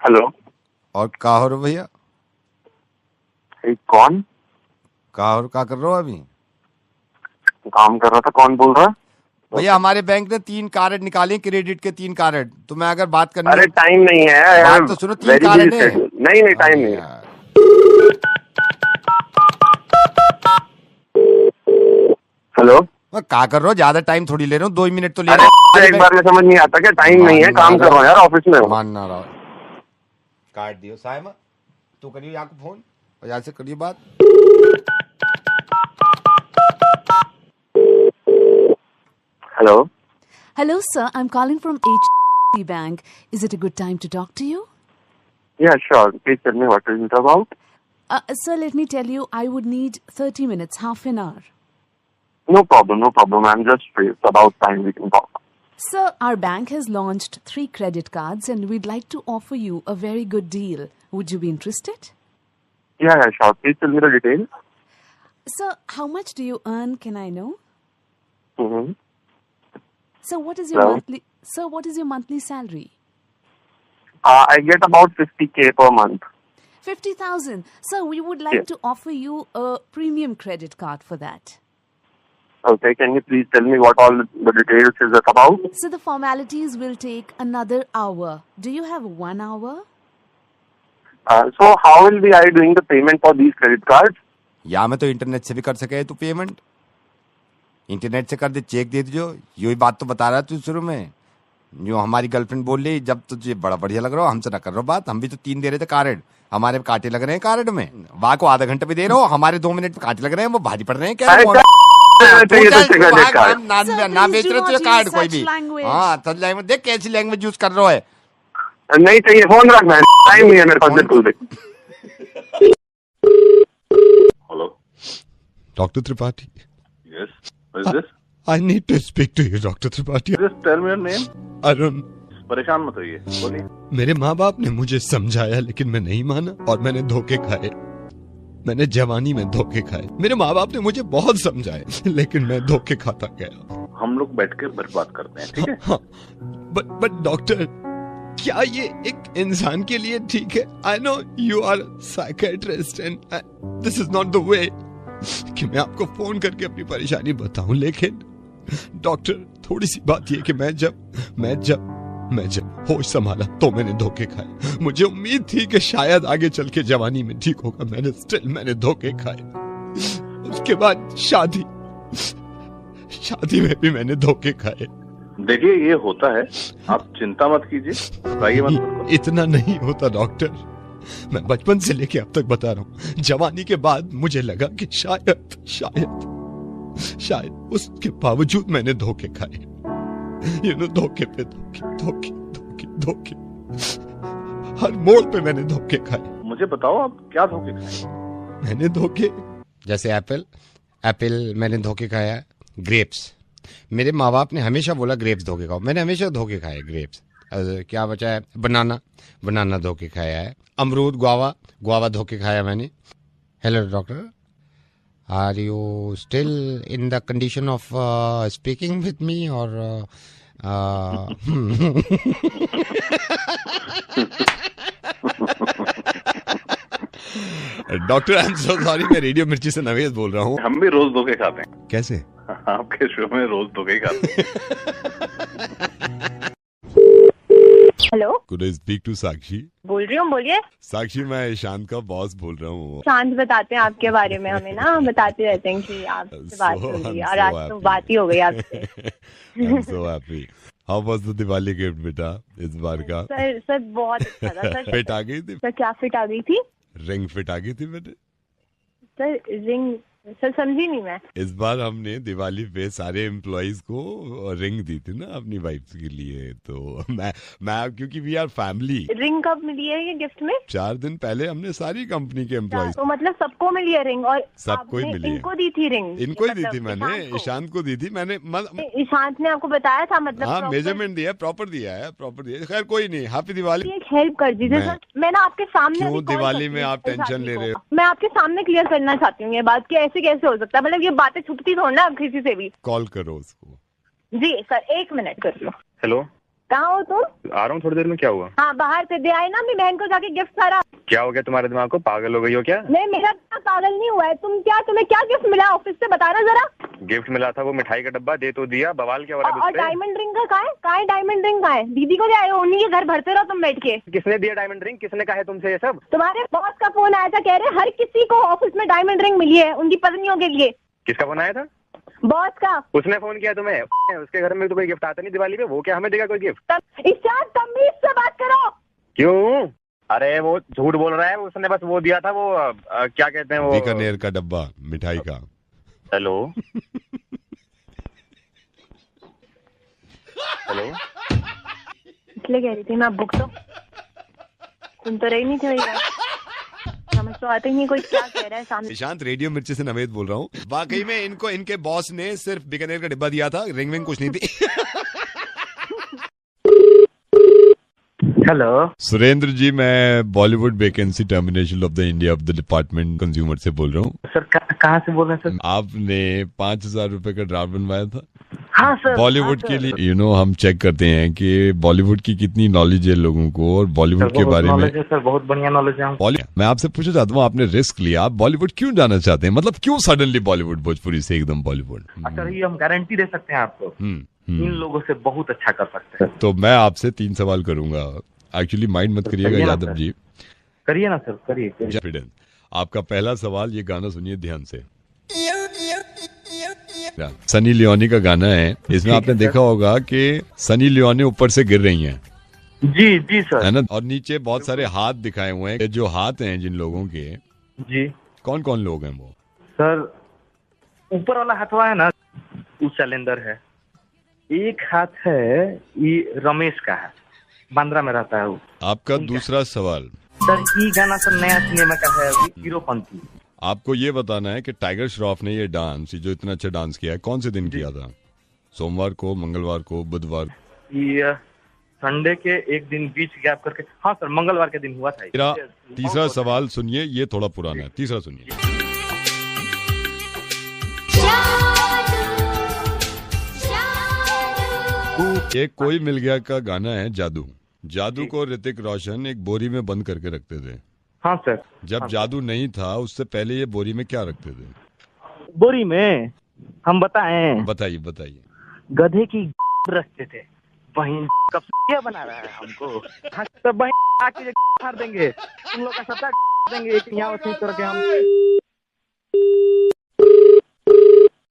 Hello. और का हो रहे भैया? कौन? का कर रहे हो अभी? काम कर रहा था। कौन बोल रहा? भैया हमारे बैंक ने 3 कार्ड निकाले, क्रेडिट के 3 कार्ड। तो मैं अगर बात करनी अरे टाइम नहीं है, बात तो सुनो, 3 वेरी कार्ड बिजी है। शेड्यूल। नहीं टाइम नहीं है। हेलो। का कर रहे हो? ज्यादा टाइम थोड़ी ले रहे हो, 2 मिनट तो ले अरे रहे हो। एक बार में समझ नहीं आता क्या? टाइम नहीं है, काम कर रहा हूँ यार, ऑफिस में हूँ। मानना रहा। काट दियो साइमा, तू करियो यहाँ को फोन और यहाँ से करियो बात। Hello. Hello, sir. I'm calling from HDFC Bank. Is it a good time to talk to you? Yeah, sure. Please tell me what is it about? Sir, let me tell you, I would need 30 minutes, half an hour. No problem. I'm just free. It's about time we can talk. Sir, our bank has launched 3 credit cards and we'd like to offer you a very good deal. Would you be interested? Yeah, sure. Please tell me the details. Sir, how much do you earn, can I know? Mm-hmm. Sir, what is your Hello? monthly salary? I get about 50K per month. 50,000. Sir, we would like Yes. to offer you a premium credit card for that. Okay, can you please tell me what all the details is it about? So the formalities will take another hour. Do you have 1 hour? So how will be I doing the payment for these credit cards? या मैं तो internet से भी कर सके तू payment, internet से कर दे, चेक दे दीजिए। यही बात तो बता रहा तू शुरू में, जो हमारी गर्लफ्रेंड बोल रही जब तुझे बड़ा बढ़िया लग रहा हो, हमसे ना कर रहा बात। हम भी तो 3 दे रहे थे कार्ड, हमारे कांटे लग रहे हैं कार्ड में। वहाँ को आधा घंटे पे दे रहे हो, हमारे 2 मिनट पे कांटे लग रहे हैं, वो भारी पड़ रहे हैं क्या? ना बेच रहे तुझे कार्ड कोई भी। हाँ, सच लैंग्वेज देख, कैसी लैंग्वेज यूज कर रहा है। नहीं चाहिए, फोन रख, मैं टाइम नहीं है मेरे पास बिल्कुल भी। Hello. Doctor Tripathi, Yes. What is this? I need to speak to you, doctor Tripathi. Just tell me your name. Arun. परेशान मत होइए, बोलिए। मेरे माँ बाप ने मुझे समझाया लेकिन मैं नहीं माना और मैंने धोखे खाए। मैंने जवानी में धोखे खाए। मेरे माँ बाप ने मुझे बहुत समझाए लेकिन मैं धोखे खाता गया। हम लोग बैठ के बात करते हैं, ठीक है? हाँ, बट डॉक्टर, क्या ये एक इंसान के लिए ठीक है? I know you are psychiatrist and this is not the way कि मैं आपको फोन करके अपनी परेशानी बताऊं, लेकिन डॉक्टर थोड़ी सी बात ये कि मैं जब होश संभाला तो मैंने धोखे खाए। मुझे उम्मीद थी कि शायद आगे चल के जवानी में ठीक होगा, मैंने धोखे खाए। उसके बाद शादी में भी मैंने धोखे खाए। देखिए, ये होता है, आप चिंता मत कीजिए, बताइए मत। इतना नहीं होता डॉक्टर, मैं बचपन से लेके अब तक बता रहा हूँ। जवानी के बाद मुझे लगा कि शायद उसके बावजूद मैंने धोखे खाए। धोखे पे धोखे, हर मोड़ पे मैंने धोखे खाए। मुझे बताओ, आप क्या धोखे खाए? मैंने धोखे, जैसे एप्पल मैंने धोखे खाया। ग्रेप्स, मेरे माँ बाप ने हमेशा बोला ग्रेप्स धोखे खाओ, मैंने हमेशा धोखे खाए ग्रेप्स। क्या बचा है? बनाना धोखे खाया है। अमरूद, गुआवा धोखे खाया मैंने। Hello doctor, are you still in the condition of speaking with me और doctor, I am so sorry, मैं रेडियो मिर्ची से नवेद बोल रहा हूँ। हम भी रोज धोखे खाते हैं। कैसे? आपके शो में रोज धोखे खाते हैं। Hello, could I speak to Sakshi? बोल रही हूँ, बोलिए। साक्षी, मैं ईशान का बॉस बोल रहा हूँ। शांत बताते हैं आपके बारे में हमें ना, बताते रहते हैं कि आपसे बात हो रही है और आज तो बात ही हो गई आपसे। I'm so happy. How was the Diwali gift बेटा इस बार का? सर बहुत अच्छा था सर। फिट आ गई थी? सर क्या फिट आ गई थी? रिंग फिट आ गई थी बेटे? सर रिंग, सर समझी नहीं मैं। इस बार हमने दिवाली पे सारे एम्प्लॉइज को रिंग दी थी ना अपनी वाइफ के लिए, तो मैं क्योंकि वी आर फैमिली। रिंग कब मिली है ये गिफ्ट में? 4 दिन पहले हमने सारी कंपनी के एम्प्लॉइज, तो मतलब सबको मिली है रिंग? और सबको ही मिली है। इनको दी थी रिंग? इनको ही दी थी मैंने, ईशांत को दी थी मैंने। ईशांत ने आपको बताया था? मतलब हाँ, मेजरमेंट दिया, प्रॉपर दिया है। खैर कोई नहीं, हैप्पी दिवाली। एक हेल्प कर दीजिए सर, मैं ना आपके सामने। क्यों दिवाली में आप टेंशन ले रहे हो? मैं आपके सामने क्लियर करना चाहती हूँ ये बात कि ऐसे कैसे हो सकता है, मतलब ये बातें छुपती थोड़ी ना किसी से भी। कॉल करो उसको। जी सर, 1 मिनट कर लो। हेलो। कहाँ हो तुम? आ रहा हूँ थोड़ी देर में। क्या हुआ? हाँ, बाहर से दे आए ना अपनी बहन को जाके गिफ्ट सारा। क्या हो गया तुम्हारे दिमाग को? पागल हो गई हो क्या? नहीं, मेरा पागल नहीं हुआ है। तुम्हें क्या गिफ्ट मिला ऑफिस से, बताना जरा। गिफ्ट मिला था वो मिठाई का डब्बा, दे तो दिया, बवाल क्या हो रहा है? और डायमंड रिंग का कहाँ है? डायमंड रिंग कहाँ है? दीदी को दे आए हो? उन्हीं के घर भरते रहो तुम बैठ के। किसने दिया डायमंड रिंग? किसने कहा है तुमसे ये सब? तुम्हारे बॉस का फोन आया था, कह रहे हर किसी को ऑफिस में डायमंड रिंग मिली है उनकी पत्नियों के लिए। किसका फोन आया था? बॉस का। उसने फोन किया तुम्हें? उसके घर में तो कोई गिफ्ट आता नहीं दिवाली पे, वो क्या हमें देगा कोई गिफ्ट? इशांत, तमीज से बात करो। क्यों? अरे वो झूठ बोल रहा है, उसने बस वो दिया था, वो क्या कहते हैं वो, बीकानेर का डब्बा मिठाई का। हेलो हेलो, इसलिए कह रही थी मैं बुक तो सुन तो रही नहीं थी भैया, समझ तो आते ही नहीं कोई क्या कह रहा है सामने। ईशांत, रेडियो मिर्ची से नवेद बोल रहा हूँ। वाकई में इनको इनके बॉस ने सिर्फ बीकानेर का डिब्बा दिया था, रिंग विंग कुछ नहीं थी। हेलो सुरेंद्र जी, मैं Bollywood vacancy termination of the India of the department consumer से बोल रहा हूँ। सर, कहाँ से बोल रहे हैं सर? आपने 5,000 रुपए का ड्राफ्ट बनवाया था हाँ सर, बॉलीवुड हाँ के सर। लिए। हम चेक करते हैं कि बॉलीवुड की कितनी नॉलेज है लोगों को, और बॉलीवुड के बारे में। सर बहुत बढ़िया नॉलेज है। मैं आपसे पूछना चाहता हूँ, आपने रिस्क लिया, आप बॉलीवुड क्यों जाना चाहते हैं? मतलब क्यों सडनली बॉलीवुड, भोजपुरी से एकदम बॉलीवुड? सर ये हम गारंटी दे सकते हैं आपको, इन लोगों से बहुत अच्छा कर सकते हैं। तो मैं आपसे 3 सवाल करूंगा। एक्चुअली माइंड मत करिएगा यादव जी। करिए ना सर, करिए। आपका पहला सवाल, ये गाना सुनिए ध्यान से। सनी लियोनी का गाना है, इसमें आपने देखा होगा कि सनी लियोनी ऊपर से गिर रही हैं। जी जी सर, है ना, और नीचे बहुत सारे हाथ दिखाए हुए हैं। जो हाथ हैं जिन लोगों के, जी कौन कौन लोग हैं वो? सर, ऊपर वाला हाथवा है ना, वो शैलेंद्र है। एक हाथ है ये रमेश का है, बांद्रा में रहता है वो। आपका दूसरा सवाल, सर ये गाना सर नया सिनेमा का है अभी, हीरोपंती। आपको ये बताना है कि टाइगर श्रॉफ ने ये डांस, जो इतना अच्छा डांस किया है, कौन से दिन किया था? सोमवार को, मंगलवार को, बुधवार? ये संडे के एक दिन बीच गैप करके, हाँ सर मंगलवार के दिन हुआ था। मेरा तीसरा सवाल सुनिए, ये थोड़ा पुराना है। तीसरा सुनिए। एक कोई मिल गया का गाना है, जादू। जादू को ऋतिक रोशन एक बोरी में बंद करके रखते थे। हाँ सर। जब जादू नहीं था, उससे पहले ये बोरी में क्या रखते थे? बोरी में हम बताएं? बताइए बताइए। गधे की रखते थे। बहन कब क्या बना रहा है हमको? हाँ तो बहन आके फाड़ देंगे, तुम लोग का सत्ता देंगे एक यहाँ करके हम।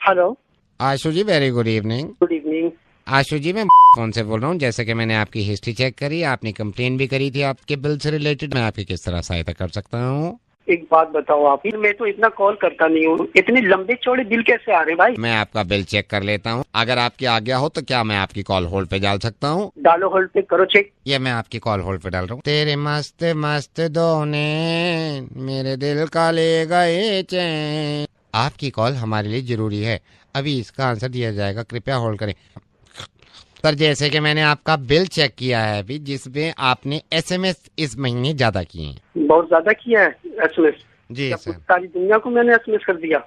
Hello Ashu ji, very good evening. Good evening. Ashu ji, मैं कौन से बोल रहा हूँ? जैसे कि मैंने आपकी हिस्ट्री चेक करी, आपने कंप्लेन भी करी थी आपके बिल से रिलेटेड। मैं आपकी किस तरह सहायता कर सकता हूँ? एक बात बताओ आप, मैं तो इतना कॉल करता नहीं हूँ, इतने लंबे चौड़े बिल कैसे आ रहे हैं भाई? मैं आपका बिल चेक कर लेता हूँ, अगर आपकी आज्ञा हो तो क्या मैं आपकी कॉल होल्ड पे डाल सकता हूँ? डालो होल्ड पे, करो चेक। ये मैं आपकी कॉल होल्ड पे डाल रहा हूँ। तेरे मस्त मस्त दोने मेरे दिल का ले गए चैन। आपकी कॉल हमारे लिए जरूरी है, अभी इसका आंसर दिया जाएगा, कृपया होल्ड करें। सर, जैसे कि मैंने आपका बिल चेक किया है अभी, जिसमें आपने एसएमएस इस महीने ज्यादा किए हैं। बहुत ज्यादा किया है एसएमएस? जी सर। सारी दुनिया को मैंने एसएमएस कर दिया।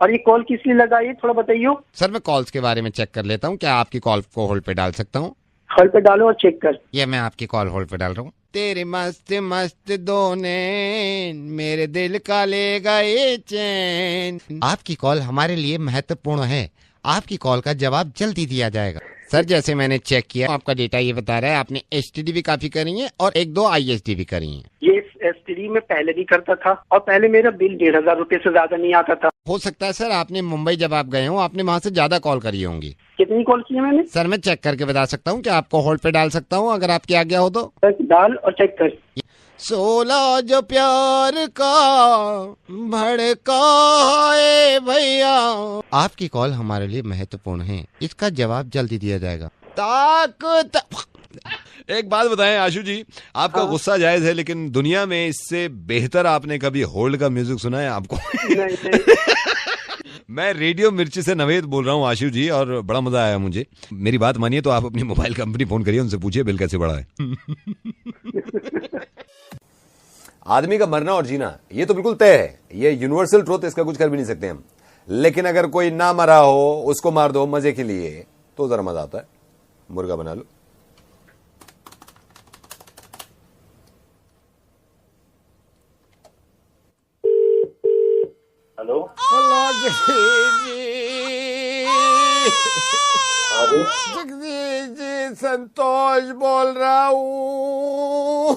और ये कॉल किस लिए लगा, ये थोड़ा बताइए। सर, मैं कॉल्स के बारे में चेक कर लेता हूँ, क्या आपकी कॉल को होल्ड पे डाल सकता हूँ? होल्ड पे डालो और चेक कर। ये मैं आपकी कॉल होल्ड पे डाल रहा हूँ। तेरे मस्त मस्त दोने मेरे दिल का ले गए चैन। आपकी कॉल हमारे लिए महत्वपूर्ण है, आपकी कॉल का जवाब जल्दी दिया जाएगा। सर, जैसे मैंने चेक किया, आपका डेटा ये बता रहा है आपने एसटीडी भी काफी करी है और 1-2 आईएसडी भी करी है। ये एसटीडी में पहले भी करता था, और पहले मेरा बिल 1,500 रुपए से ज्यादा नहीं आता था। हो सकता है सर, आपने मुंबई जब आप गए हो, आपने वहाँ से ज्यादा कॉल करी होंगी। कितनी कॉल की है मैंने? सर, मैं चेक करके बता सकता हूँ, क्या आपको होल्ड पे डाल सकता हूँ अगर आपकी आज्ञा हो तो? डाल और चेक कर। 16 जो प्यार का भड़का है भैया। आपकी कॉल हमारे लिए महत्वपूर्ण है, इसका जवाब जल्दी दिया जाएगा। एक बात बताएं आशु जी, आपका गुस्सा जायज है, लेकिन दुनिया में इससे बेहतर आपने कभी होल्ड का म्यूजिक सुना है आपको? नहीं। मैं रेडियो मिर्ची से नवेद बोल रहा हूँ आशु जी, और बड़ा मजा आया मुझे। मेरी बात मानिए तो आप अपनी मोबाइल कंपनी फोन करिए, उनसे पूछिए बिल कैसे बढ़ा है। आदमी का मरना और जीना ये तो बिल्कुल तय है, ये यूनिवर्सल ट्रुथ, इसका कुछ कर भी नहीं सकते हम। लेकिन अगर कोई ना मरा हो, उसको मार दो मजे के लिए, तो जरा मजा आता है। मुर्गा बना लो। हेलो जगदीश जी संतोष बोल रहा हूँ।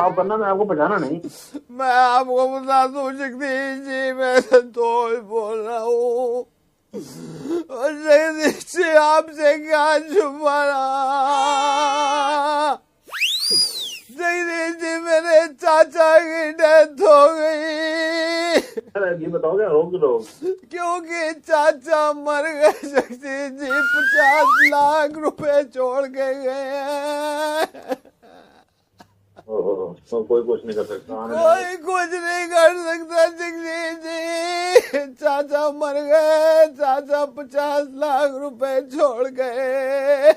आप बनना, मैं आपको पहचाना नहीं। मैं आपको बता दूं जगदीश जी, मैं संतोष बोल रहा हूँ। और जगदीश जी आपसे क्या छुपाना। जगदीश जी मेरे चाचा की डेथ हो गई। ये बताओ क्या रोक लो, क्योंकि चाचा मर गए जगदीश जी, 50 लाख रुपए छोड़ के गए हैं। तो कोई कुछ नहीं कर सकता। कोई कुछ नहीं कर सकता जगदीश जी, चाचा मर गए, चाचा 50 लाख रुपए छोड़ गए।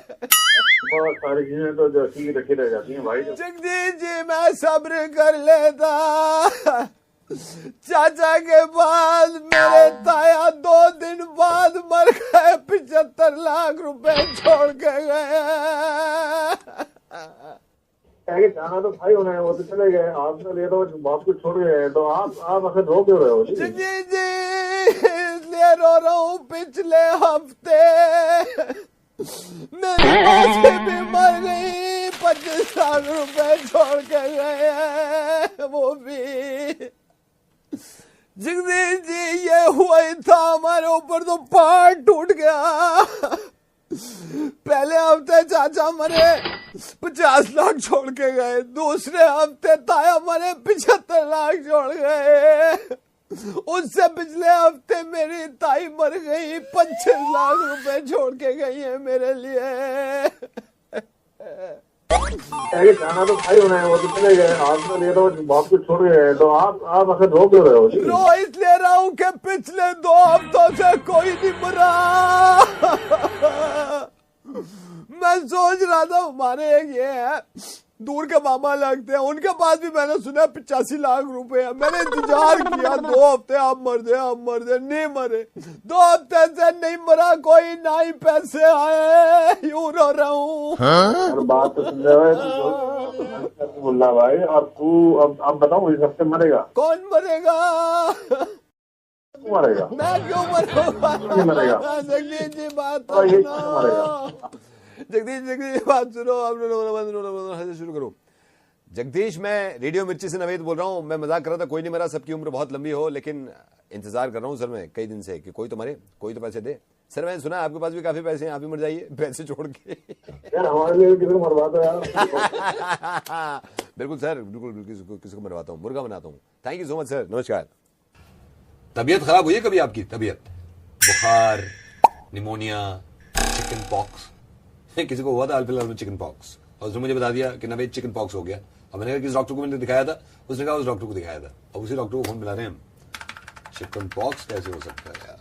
बहुत सारी चीजें तो जैसी रखी रह जाती हैं भाई। जगदीश जी मैं सब्र कर लेता, चाचा के बाद मेरे ताया 2 दिन बाद मर गए, 75 लाख रुपए छोड़ के गए। जाना तो भाई होना है, वो तो चले गए। आपने ले तो बाप को छोड़ गए, तो आप आखिर रो क्यों रहे हो? जी इसलिए रो रहा हूँ, पिछले हफ्ते मेरी मौसी भी मर गई, 25 लाख रुपए छोड़ के गए हैं, वो भी। जगदीश जी ये हुआ ही था, हमारे ऊपर तो पहाड़ टूट गया। पहले हफ्ते चाचा मरे, 50 लाख छोड़ के गए, दूसरे हफ्ते ताया मरे, 75 लाख छोड़ गए, उससे पिछले हफ्ते मेरी ताई मर गई, 25 लाख रुपए छोड़ के गई है मेरे लिए। जाना तो भाई होना है, वो तो चले गए। आपने ले तो बाप को छोड़ गए, तो आप आखिर रो क्यों रहे हो? रो इसलिए रहा हूँ कि पिछले 2 हफ्तों से कोई नहीं मरा। मैं सोच रहा था, हमारे एक ये है दूर के मामा लगते हैं, उनके पास भी मैंने सुना 85 लाख रुपए है। मैंने इंतजार किया 2 हफ्ते, आप मर दे, नहीं मरे। 2 हफ्ते से नहीं मरा कोई, ना ही पैसे आए, यूं रो रहा हूँ। बात तो सुन रहे हो बोल रहा भाई। और तू अब बताओ, इस हफ्ते मरेगा? कौन मरेगा? मरेगा? मैं क्यों मरूंगा? मरेगा? जगदीश जी बात तो ये मरेगा? जगदीश बात सुनो, अब शुरू करो। जगदीश मैं रेडियो मिर्ची से नवेद बोल रहा हूँ। मैं मजाक कर रहा था, कोई नहीं मरा, सबकी उम्र बहुत लंबी हो, लेकिन इंतजार कर रहा हूँ सर मैं कई दिन से कि कोई तो मरे, कोई तो पैसे दे। सर मैंने सुना आपके पास भी काफी पैसे हैं, आप भी मर जाइए पैसे छोड़ के। यार हमारे लिए किसी को मरवाता यार। बिल्कुल सर, बिल्कुल किसी को मरवाता हूँ, मुर्गा बनाता हूँ। Thank you so much sir, नमस्कार। तबीयत खराब हुई है कभी आपकी? तबीयत, बुखार, निमोनिया, चिकन पॉक्स? किसी को हुआ था हाल फिलहाल में चिकन पॉक्स, और उसने मुझे बता दिया कि नवेद चिकन पॉक्स हो गया। अब मैंने कहा किस डॉक्टर को मैंने दिखाया था? उसने कहा उस डॉक्टर को दिखाया था। अब उसी डॉक्टर को फोन मिला रहे हैं हम। चिकन पॉक्स कैसे हो सकता है यार?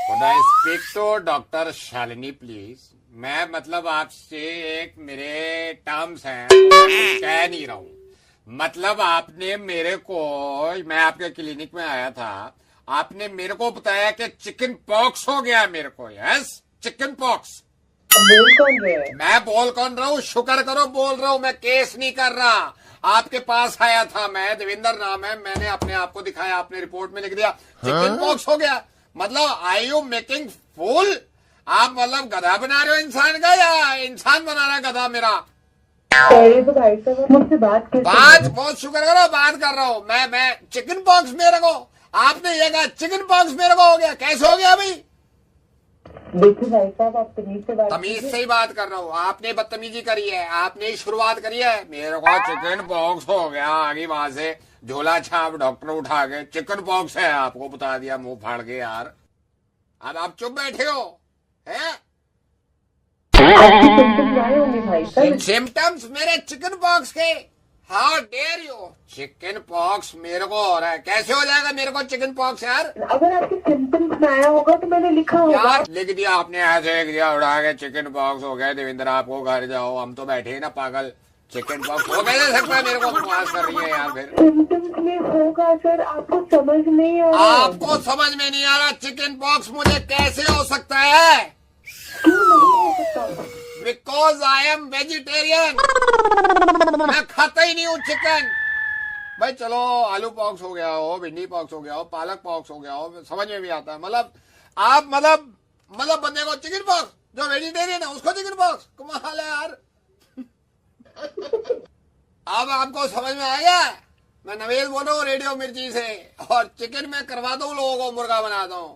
Could I speak to doctor Shalini please? मैं मतलब आपसे एक मेरे टर्म्स हैं, मैं कह नहीं रहा हूँ। मतलब आपने मेरे को, मैं आपके क्लिनिक में आया था, आपने मेरे को बताया कि चिकन पॉक्स हो गया मेरे को। Yes, chicken pox. मैं बोल कौन रहा हूँ? शुक्र करो बोल रहा हूँ, मैं केस नहीं कर रहा। आपके पास आया था मैं, देवेंद्र नाम है, मैंने अपने आप को दिखाया, आपने रिपोर्ट में लिख दिया चिकन पॉक्स हो गया। मतलब आई यू मेकिंग फूल? आप मतलब गधा बना रहे हो इंसान का, या इंसान बना रहा है गधा मेरा? मुझसे बात बहुत शुक्र करो, बात कर रहा हूँ मैं। चिकन पॉक्स मेरे को, आपने ये कहा चिकन पॉक्स मेरे को हो गया, कैसे हो गया भाई? देखिए भाई साहब, आप तमीज से बात, तमीज से ही बात कर रहा हूँ। आपने बदतमीजी करी है, आपने ही शुरुआत करी है। मेरे को चिकन पॉक्स हो गया, आगे वहां से झोला छाप डॉक्टर उठा के चिकन पॉक्स है आपको बता दिया, मुंह फाड़ के यार। अब आप चुप बैठे हो हैं? सिम्टम्स मेरे चिकन पॉक्स के? How dare you! Chicken pox मेरे को हो रहा है, कैसे हो जाएगा मेरे को चिकन पॉक्स यार? अगर आपके सिम्टम्स में आया होगा तो मैंने लिखा होगा। यार लिख दिया आपने, ऐसे लिख दिया उड़ा के चिकन पॉक्स हो गया देवेंद्र, आपको घर जाओ, हम तो बैठे हैं ना पागल। चिकन पॉक्स हो कैसे सकता है? मेरे को बकवास कर रही है यार। फिर सिम्टम्स में होगा सर, आपको समझ नहीं आ रहा। आपको समझ में नहीं आ रहा चिकन पॉक्स मुझे कैसे हो सकता है? क्यों नहीं हो सकता? बिकॉज आई एम वेजिटेरियन, मैं खाता ही नहीं हूँ चिकन। भाई चलो आलू पॉक्स हो गया हो, भिंडी पॉक्स हो गया हो, पालक पॉक्स हो गया हो, समझ में भी आता है। मतलब आप मतलब बंदे को चिकन पॉक्स, जो वेजिटेरियन है उसको चिकन पॉक्स, कमाल है यार। अब आपको समझ में आया? मैं नवेद बोल रहा हूँ रेडियो मिर्ची से, और चिकन में करवा दूं लोगों को, मुर्गा बना दूं।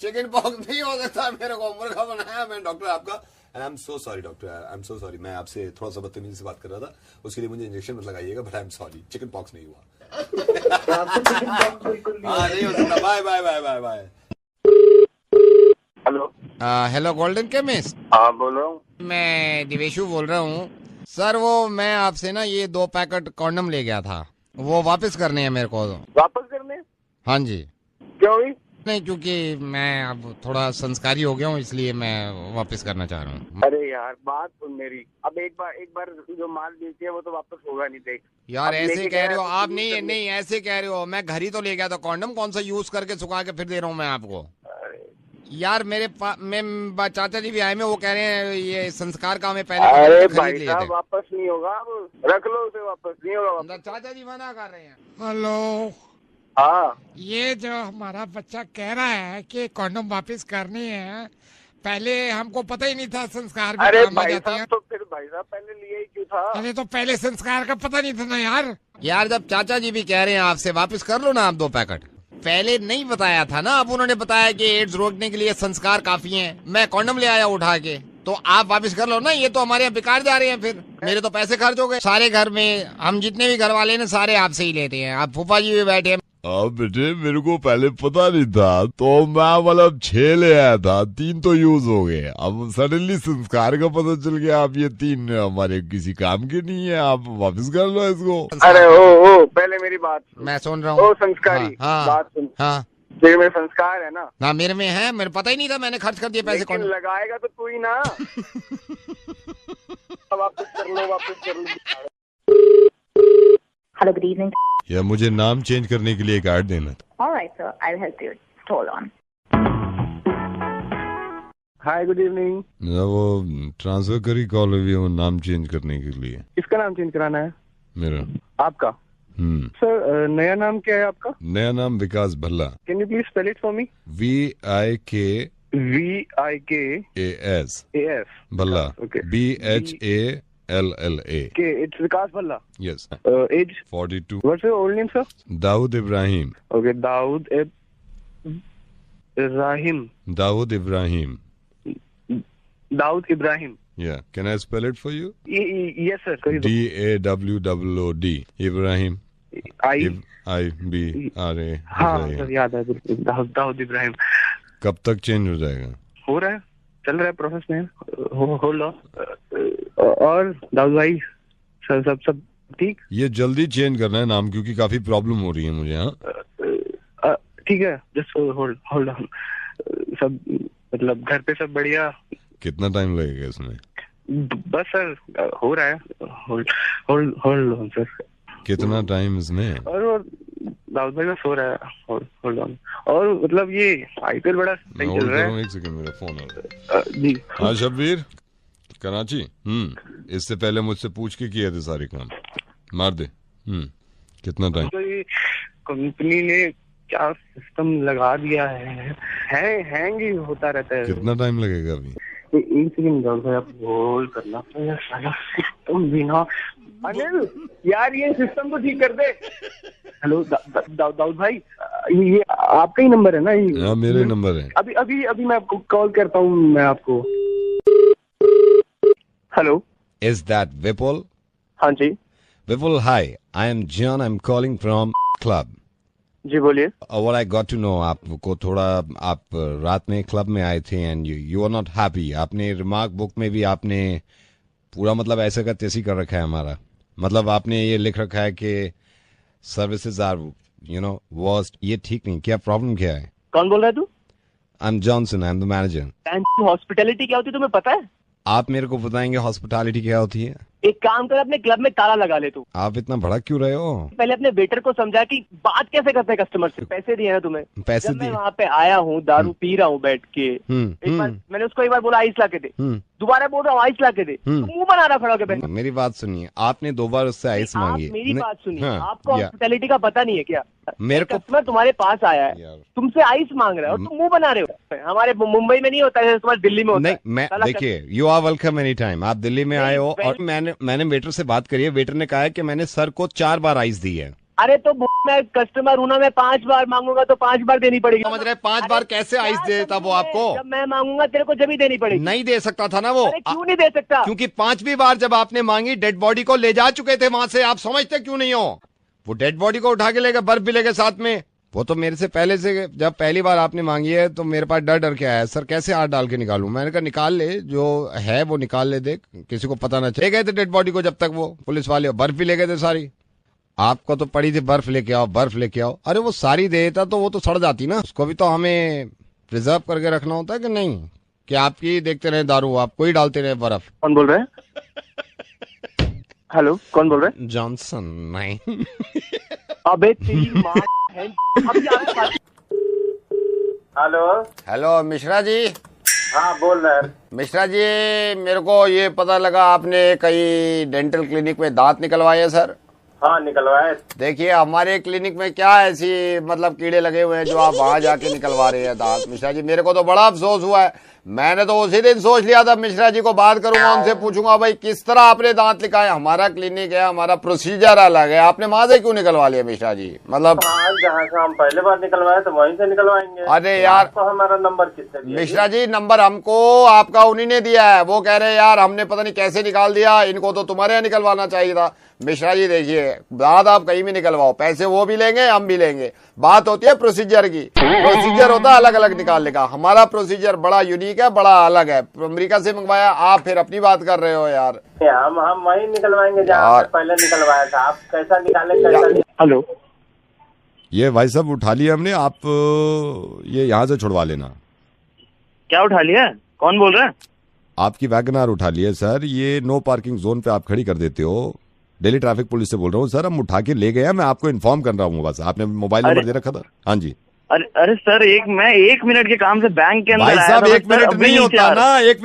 चिकन पॉक्स नहीं हो सकता, मेरे को मुर्गा बनाया मैं डॉक्टर आपका। आई am so sorry doctor, I am so sorry, मैं आपसे थोड़ा सा बदतमीजी से बात कर रहा था, उसके लिए मुझे इंजेक्शन मत लगाइएगा, but I am sorry, chicken pox नहीं हुआ। हाँ नहीं हो सकता। Bye bye bye bye bye. Hello. Hello golden chemist. हाँ बोल रहा हूँ। मैं दिवेशु बोल रहा हूँ सर। वो मैं आपसे ना ये 2 पैकेट कॉन्डम ले गया था, वो वापस करने हैं मेरे को। वापस करने? हाँ जी। क्यों हुई? नहीं, क्योंकि मैं अब थोड़ा संस्कारी हो गया हूँ, इसलिए मैं वापस करना चाह रहा हूँ। अरे यार बात सुन मेरी, अब एक बार जो माल बेची है वो तो वापस होगा नहीं। देख यार ऐसे कह रहे हो आप, नहीं नहीं ऐसे कह रहे हो। मैं घर ही तो ले गया था कॉन्डम, कौन सा यूज करके सुखा के फिर दे रहा हूँ मैं आपको। यार मेरे मैं चाचा जी भी आए में, वो कह रहे हैं ये संस्कार का हमें पहले अरे खरीद भाई लिए साहब थे। वापस नहीं होगा, रख लो उसे, वापस नहीं होगा वापस। चाचा जी मना कर रहे हैं। हेलो। हाँ ये जो हमारा बच्चा कह रहा है कि कॉन्डम वापस करनी है, पहले हमको पता ही नहीं था संस्कार भी अरे काम आ भाई जाते हैं। साहब, तो फिर भाई साहब पहले लिए ही क्यों था? अरे तो पहले संस्कार का पता नहीं था ना यार जब चाचा जी भी कह रहे हैं आपसे वापस कर लो ना आप 2 पैकेट। पहले नहीं बताया था ना, अब उन्होंने बताया कि एड्स रोकने के लिए संस्कार काफी हैं। मैं कॉन्डम ले आया उठा के, तो आप वापस कर लो ना। ये तो हमारे यहाँ बेकार जा रहे हैं, फिर मेरे तो पैसे खर्च हो गए सारे। घर में हम जितने भी घर वाले ना सारे आपसे ही लेते हैं। आप फूफा जी भी बैठे हैं। अब बेटे मेरे को पहले पता नहीं था, तो मैं मतलब 6 ले आया था, 3 तो यूज हो गए। अब सडनली संस्कार का पता चल गया, आप ये 3 हमारे किसी काम के नहीं है, आप वापस कर लो इसको। अरे ओ पहले मेरी बात सुन। मैं सुन रहा हूँ। ओ संस्कारी, हाँ, बात सुन। हाँ तेरे में संस्कार है ना? ना मेरे में है, मेरे पता ही नहीं था, मैंने खर्च कर दिया पैसे। लेकिन कौन लगाएगा तो तू ही ना। वापस कर लो, वापस कर लो। Hello, good evening. या मुझे नाम चेंज करने के लिए कार्ड देना था। All right, sir. I'll help you. Just hold on. Hi good evening. ना वो ट्रांसफर करी कॉल हुई है, वो नाम चेंज करने के लिए। किसका नाम चेंज कराना है? मेरा। आपका? सर नया नाम क्या है आपका? नया नाम Vikas Bhalla. Can you please spell it for me? VIKAS Bhalla. Okay. BHALLA। Okay, it's Vikas Bhalla. Yes. Age? 42. What's your old name, sir? Dawood Ibrahim. Okay, Dawood Ibrahim. Dawood Ibrahim. Dawood Ibrahim. Yeah. Can I spell it for you? Yes, sir. DAWOOD. Ibrahim. IBRA। हाँ sir याद है बिल्कुल, दाऊद इब्राहिम। कब तक change हो जाएगा? हो रहा है, चल रहा है प्रोसेस में। Hold on. और दाऊद भाई सब ठीक? ये जल्दी चेंज करना है नाम, क्योंकि काफी प्रॉब्लम हो रही है मुझे। हाँ ठीक है, जस्ट होल्ड ऑन। सब मतलब घर पे सब बढ़िया? कितना टाइम लगेगा इसमें? बस सर हो रहा है, होल्ड ऑन सर। कितना टाइम इसमें? और दाऊद भाई का सो रहा है, होल्ड ऑन। और मतलब ये IPL बड़ा सही चल रहा है। एक सेकंड, मेरा फोन आ रहा है जी। हाँ शब्बीर, कराची। इससे पहले मुझसे पूछ के किए थे सारे काम। मार दे। कितना टाइम? तो ये कंपनी ने क्या सिस्टम लगा दिया है, हैंग ही होता रहता है। कितना टाइम लगेगा अभी? एक सेकंड दाऊद भाई, आप होल्ड करना पड़ेगा। सारा सिस्टम बिना। अनिल यार ये सिस्टम तो ठीक कर दे। हेलो दाऊद भाई, ये आपका ही नंबर है ना? हाँ मेरे नंबर है। अभी मैं आपको कॉल करता हूँ मैं आपको। Hello, is that Vipul? हाँ जी। Vipul hi, I am John, I am calling from club. जी बोलिए। What I got to know, आपको थोड़ा, आप रात में क्लब में आए थे and you are not happy. आपने रिमार्क बुक में भी आपने पूरा मतलब ऐसे का तैसी कर रखा है हमारा। मतलब आपने ये लिख रखा है कि सर्विसेज आर वर्स्ट। ये ठीक नहीं। क्या प्रॉब्लम क्या है? कौन बोल रहा है तू? I am Johnson, I am the manager. Hospitality क्या होती है तुम्हें पता है? आप मेरे को बताएंगे हॉस्पिटैलिटी क्या होती है? एक काम कर, अपने क्लब में ताला लगा ले तू। आप इतना भड़क क्यों रहे हो? पहले अपने वेटर को समझा कि बात कैसे करते हैं कस्टमर से। पैसे दिए ना तुम्हें? पैसे जब मैं दिए। वहाँ पे आया हूँ, दारू पी रहा हूँ बैठ के, एक बार मैंने उसको एक बार बोला आइस ला के दे, दोबारा बोल रहा हूँ आइस ला के दे, तो मुंह बना रहा खड़ा होकर। मेरी बात सुनिए, आपने 2 बार उससे आइस मांगी। मेरी बात सुनिए, हाँ, आपको हॉस्पिटैलिटी का पता नहीं है क्या? मेरे को कस्टमर तुम्हारे पास आया है, तुमसे आइस मांग रहा है और तुम मुंह बना रहे हो। हमारे मुंबई में नहीं होता है, तुम्हारे दिल्ली में होता है। नहीं, मैं देखिए, you are welcome any time. आप दिल्ली में आए हो और मैंने वेटर से बात करी है। वेटर ने कहा है कि मैंने सर को 4 बार आइस दी है। अरे तो मैं कस्टमर हूं ना, मैं 5 बार मांगूंगा तो 5 बार देनी पड़ेगी। समझ रहे? 5 बार कैसे आइस दे देता वो आपको? जब मैं मांगूंगा तेरे को जब ही देनी पड़ेगी। नहीं दे सकता था ना वो। अरे क्यों नहीं दे सकता? क्योंकि 5वीं बार जब आपने मांगी, डेड बॉडी को ले जा चुके थे वहां से। आप समझते क्यों नहीं हो? वो डेड बॉडी को उठा के ले गए, बर्फ भी ले गए साथ में। वो तो मेरे से पहले से, जब पहली बार आपने मांगी है तो मेरे पास डर के आया है, सर कैसे हाथ डाल के निकालूं? मैंने कहा निकाल ले, जो है वो निकाल ले, देख किसी को पता ना चले। गए थे डेड बॉडी को, जब तक वो पुलिस वाले बर्फ भी ले गए थे सारी। आपको तो पड़ी थी बर्फ लेके आओ, बर्फ लेके आओ। अरे वो सारी दे देता तो वो तो सड़ जाती ना, उसको भी तो हमें प्रिजर्व करके रखना होता है कि नहीं? कि आपकी देखते रहे दारू, आपको ही डालते रहे बर्फ। कौन बोल रहे हैं? हेलो, कौन बोल रहे हैं? जॉनसन। नहीं। अबे तेरी माँ है। हेलो। हेलो मिश्रा जी। हाँ बोल रहे हैं। मिश्रा जी, मेरे को ये पता लगा आपने कई डेंटल क्लिनिक में दांत निकलवाए हैं सर। हाँ निकलवाए। देखिए हमारे क्लिनिक में क्या ऐसी मतलब कीड़े लगे हुए हैं जो आप वहां जाके निकलवा रहे हैं दांत। मिश्रा जी मेरे को तो बड़ा अफसोस हुआ है। मैंने तो उसी दिन सोच लिया था मिश्रा जी को बात करूंगा, उनसे पूछूंगा भाई किस तरह आपने दांत निकाले। हमारा क्लिनिक है, हमारा प्रोसीजर अलग है, आपने वहां से क्यों निकलवा लिया मिश्रा जी? मतलब हाँ, जहाँ से हम पहले बार निकलवाए तो वहीं से निकलवाएंगे। अरे यार, तो हमारा नंबर किसने दिया? मिश्रा जी नंबर हमको आपका उन्हीं ने दिया है। वो कह रहे यार हमने पता नहीं कैसे निकाल दिया, इनको तो तुम्हारे यहाँ निकलवाना चाहिए था। मिश्रा जी देखिए, दांत आप कहीं भी निकलवाओ, पैसे वो भी लेंगे हम भी लेंगे। बात होती है प्रोसीजर की। प्रोसीजर होता है अलग अलग निकालने का। हमारा प्रोसीजर बड़ा यूनिक है, बड़ा अलग है। अमेरिका से मंगवाया, आप फिर अपनी बात कर रहे हो यार। हम वहीं निकलवाएंगे जहाँ पहले निकलवाया था। आप कैसा निकाले कैसा नहीं। हेलो, ये भाई साहब उठा लिया हमने, आप ये यहाँ से छुड़वा लेना। क्या उठा लिया? कौन बोल रहा है? आपकी वैगनार उठा लिया सर। ये नो पार्किंग जोन पे आप खड़ी कर देते हो। दिल्ली ट्रैफिक पुलिस से बोल रहा हूँ सर, हम उठा के ले गए हैं। मैं आपको इन्फॉर्म कर रहा हूँ, बस आपने मोबाइल नंबर दे रखा था। हाँ जी। अरे सर, मैं 1 मिनट के काम से बैंक के अंदर भाई आया साहब था। 1 मिनट नहीं होता ना, 1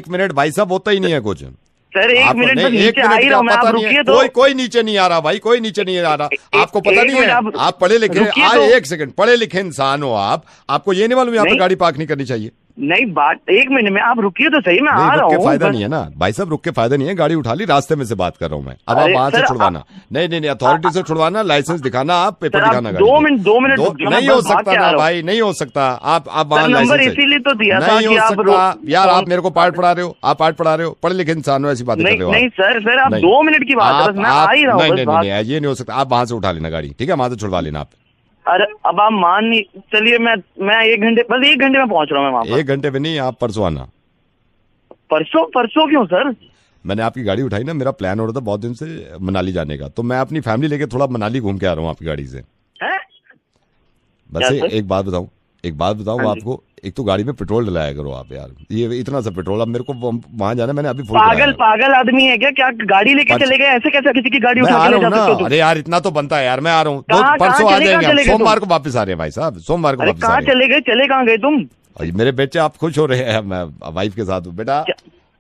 मिनट भाई साहब होता ही नहीं है कुछ। सर 1 मिनट में नीचे आ ही रहा हूं मैं, आप रुकिए तो। कोई नीचे नहीं आ रहा भाई, कोई नीचे नहीं आ रहा। आपको पता नहीं है? आप पढ़े लिखे, एक सेकंड, पढ़े लिखे इंसान हो आप, आपको ये नहीं मालूम यहाँ पे गाड़ी पार्क नहीं करनी चाहिए? नहीं, बात 1 मिनट में, आप रुकिए तो सही, मैं आ रहा हूँ। फायदा नहीं है ना भाई साहब, रुक के फायदा नहीं है। गाड़ी उठा ली, रास्ते में से बात कर रहा हूँ मैं। अब आप वहां से छुड़वाना। नहीं, अथॉरिटी से छुड़वाना, लाइसेंस दिखाना, आप पेपर दिखाना। 2 मिनट नहीं हो सकता ना भाई, नहीं हो सकता। आप वहां नंबर इसीलिए तो दिया था कि आप यार, आप मेरे को पाठ पढ़ा रहे हो, आप पाठ पढ़ा रहे हो, पढ़े लिखे इंसान हो, ऐसी बातें कर रहे हो। नहीं सर, आप 2 मिनट की बात है, बस मैं आ ही रहा हूँ। नहीं, ये नहीं हो सकता। आप वहां से उठा लेना गाड़ी, ठीक है? वहां से छुड़वा लेना आप। अरे अब आप मान नहीं, चलिए मैं 1 घंटे, बस 1 घंटे में पहुंच रहा हूँ मैं वहां पर। 1 घंटे में नहीं, आप परसों आना। परसों क्यों सर? मैंने आपकी गाड़ी उठाई ना, मेरा प्लान हो रहा था बहुत दिन से मनाली जाने का, तो मैं अपनी फैमिली लेके थोड़ा मनाली घूम के आ रहा हूँ आपकी गाड़ी से। बस एक बात बताऊं आपको, एक तो गाड़ी में पेट्रोल डलाया करो आप यार। ये इतना सा पेट्रोल, अब मेरे को वहां जाना, मैंने अभी पागल आदमी है क्या गाड़ी लेके चले गए? ऐसे कैसे किसी की गाड़ी उठा के ले जा सकते हो? अरे यार इतना तो बनता है यार, मैं आ रहा हूँ। परसों आ जाएंगे, सोमवार को वापस आ रहे हैं भाई साहब, सोमवार को वापस। कहाँ चले गए? चले कहाँ गए तुम? मेरे बच्चे आप खुश हो रहे हैं, मैं वाइफ के साथ हूँ। बेटा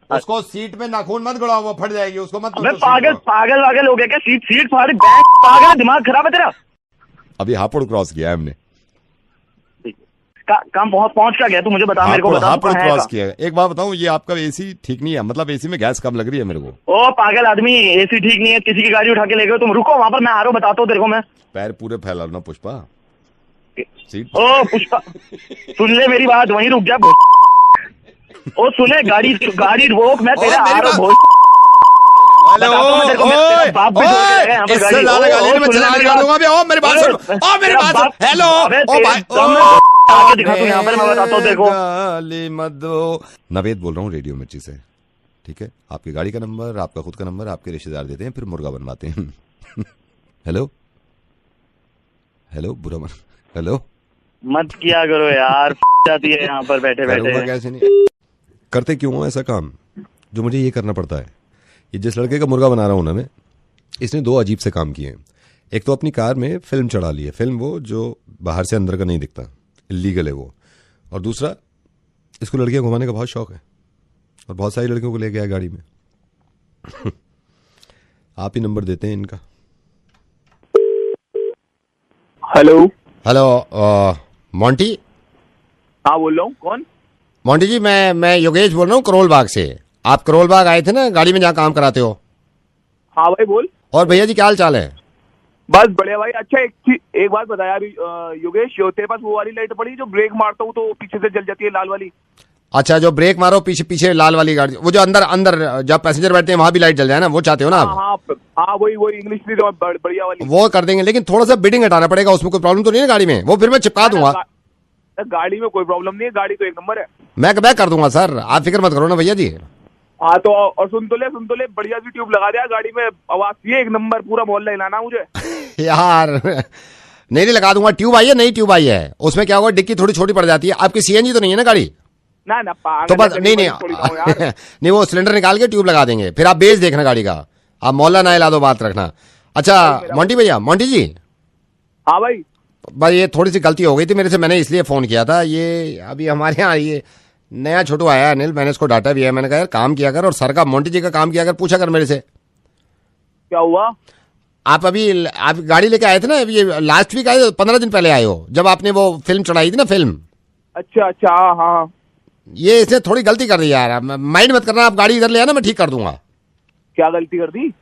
उसको सीट में नाखून मत गड़ाओ, वो फट जाएगी, उसको मत। पागल हो गया क्या? सीट फाड़, पागल, दिमाग खराब है तेरा। अभी हापुड़ क्रॉस किया है हमने। काम पहुंच क्या गया तू मुझे बता, मेरे को बता। हापुड़ क्रॉस किया है। एक बात बताऊं, ये आपका एसी ठीक नहीं है, मतलब एसी में गैस कम लग रही है मेरे को। ओ पागल आदमी, एसी ठीक नहीं है, किसी की गाड़ी उठा के ले गए तुम। रुको वहां पर, मैं आ रहा हूँ, बताता हूँ तेरे को मैं। पैर पूरे फैला ना पुष्पा। ओ पुष्पा, सुन ले मेरी बात, वहीं रुक जा। ओ सुने, गाड़ी रोक, मैं तेरा आ रहा हूँ। नवेद बोल रहा हूँ रेडियो मिर्ची से, ठीक है? आपकी गाड़ी का नंबर, आपका खुद का नंबर आपके रिश्तेदार देते हैं, फिर मुर्गा बनवाते हैं। हेलो बुरा मन, हेलो मत किया करो यार, जाती है यहाँ पर बैठे बैठे। कैसे नहीं करते, क्यों ऐसा काम जो मुझे ये करना पड़ता है? ये जिस लड़के का मुर्गा बना रहा हूँ ना मैं, इसने 2 अजीब से काम किए हैं। एक तो अपनी कार में फिल्म चढ़ा ली है, फिल्म वो जो बाहर से अंदर का नहीं दिखता, इलीगल है वो। और दूसरा, इसको लड़कियां घुमाने का बहुत शौक है और बहुत सारी लड़कियों को ले गया गाड़ी में। आप ही नंबर देते हैं इनका। Hello hello Monty. हाँ बोल रहा हूँ, कौन? मोंटी जी, मैं योगेश बोल रहा हूँ करोल बाग से। आप करोल बाग आए थे ना गाड़ी में जहाँ काम कराते हो? हाँ भाई बोल। और भैया जी क्या हाल चाल है? बस बढ़िया भाई। अच्छा एक बात बता यार योगेश, तेरे पास वो वाली लाइट पड़ी जो ब्रेक मारता हूँ तो पीछे से जल जाती है, लाल वाली? अच्छा, जो ब्रेक मारो पीछे पीछे लाल वाली गाड़ी, वो जो अंदर जब पैसेंजर बैठते हैं वहां भी लाइट जल जाए ना, वो चाहते हो ना आप? हाँ वही इंग्लिश बढ़िया वाली वो कर देंगे, लेकिन थोड़ा सा बिडिंग हटाना पड़ेगा। उसमें कोई प्रॉब्लम तो नहीं है गाड़ी में? वो फिर मैं चिपका दूंगा। गाड़ी में कोई प्रॉब्लम नहीं है, गाड़ी तो एक नंबर है। मैं कर दूंगा सर, आप फिक्र मत करो ना भैया जी। हाँ तो और सुन तो ले बढ़िया सी ट्यूब लगा दिया गाड़ी में, आवाज ये एक नंबर, पूरा मोहल्ला हिलाना मुझे। यार नहीं लगा दूंगा। ट्यूब आई है, नई ट्यूब आई है। उसमें क्या होगा, डिक्की थोड़ी छोटी पड़ जाती है। आपकी सीएनजी तो नहीं है ना गाड़ी? ना तो बस नहीं नहीं वो सिलेंडर निकाल के ट्यूब लगा देंगे, फिर आप बेस देखना गाड़ी का। आप मोहल्ला ना हिला दो, बात रखना। अच्छा मोंटी भैया, मोंटी जी। हाँ भाई ये थोड़ी सी गलती हो गई थी मेरे से, मैंने इसलिए फोन किया था। ये अभी हमारे यहाँ ये नया छोटू आया है अनिल, मैंने इसको डांटा भी है। मैंने कहा यार काम किया कर, और सर का मोंटी जी का काम किया कर, पूछा कर मेरे से। क्या हुआ? आप गाड़ी लेके आए थे ना, ये लास्ट वीक आए, 15 दिन पहले आए हो, जब आपने वो फिल्म चढ़ाई थी ना, फिल्म। अच्छा हाँ। ये इसने थोड़ी गलती कर दी यार, माइंड मत करना। आप गाड़ी इधर ले आना, मैं ठीक कर दूंगा। क्या गलती कर दी?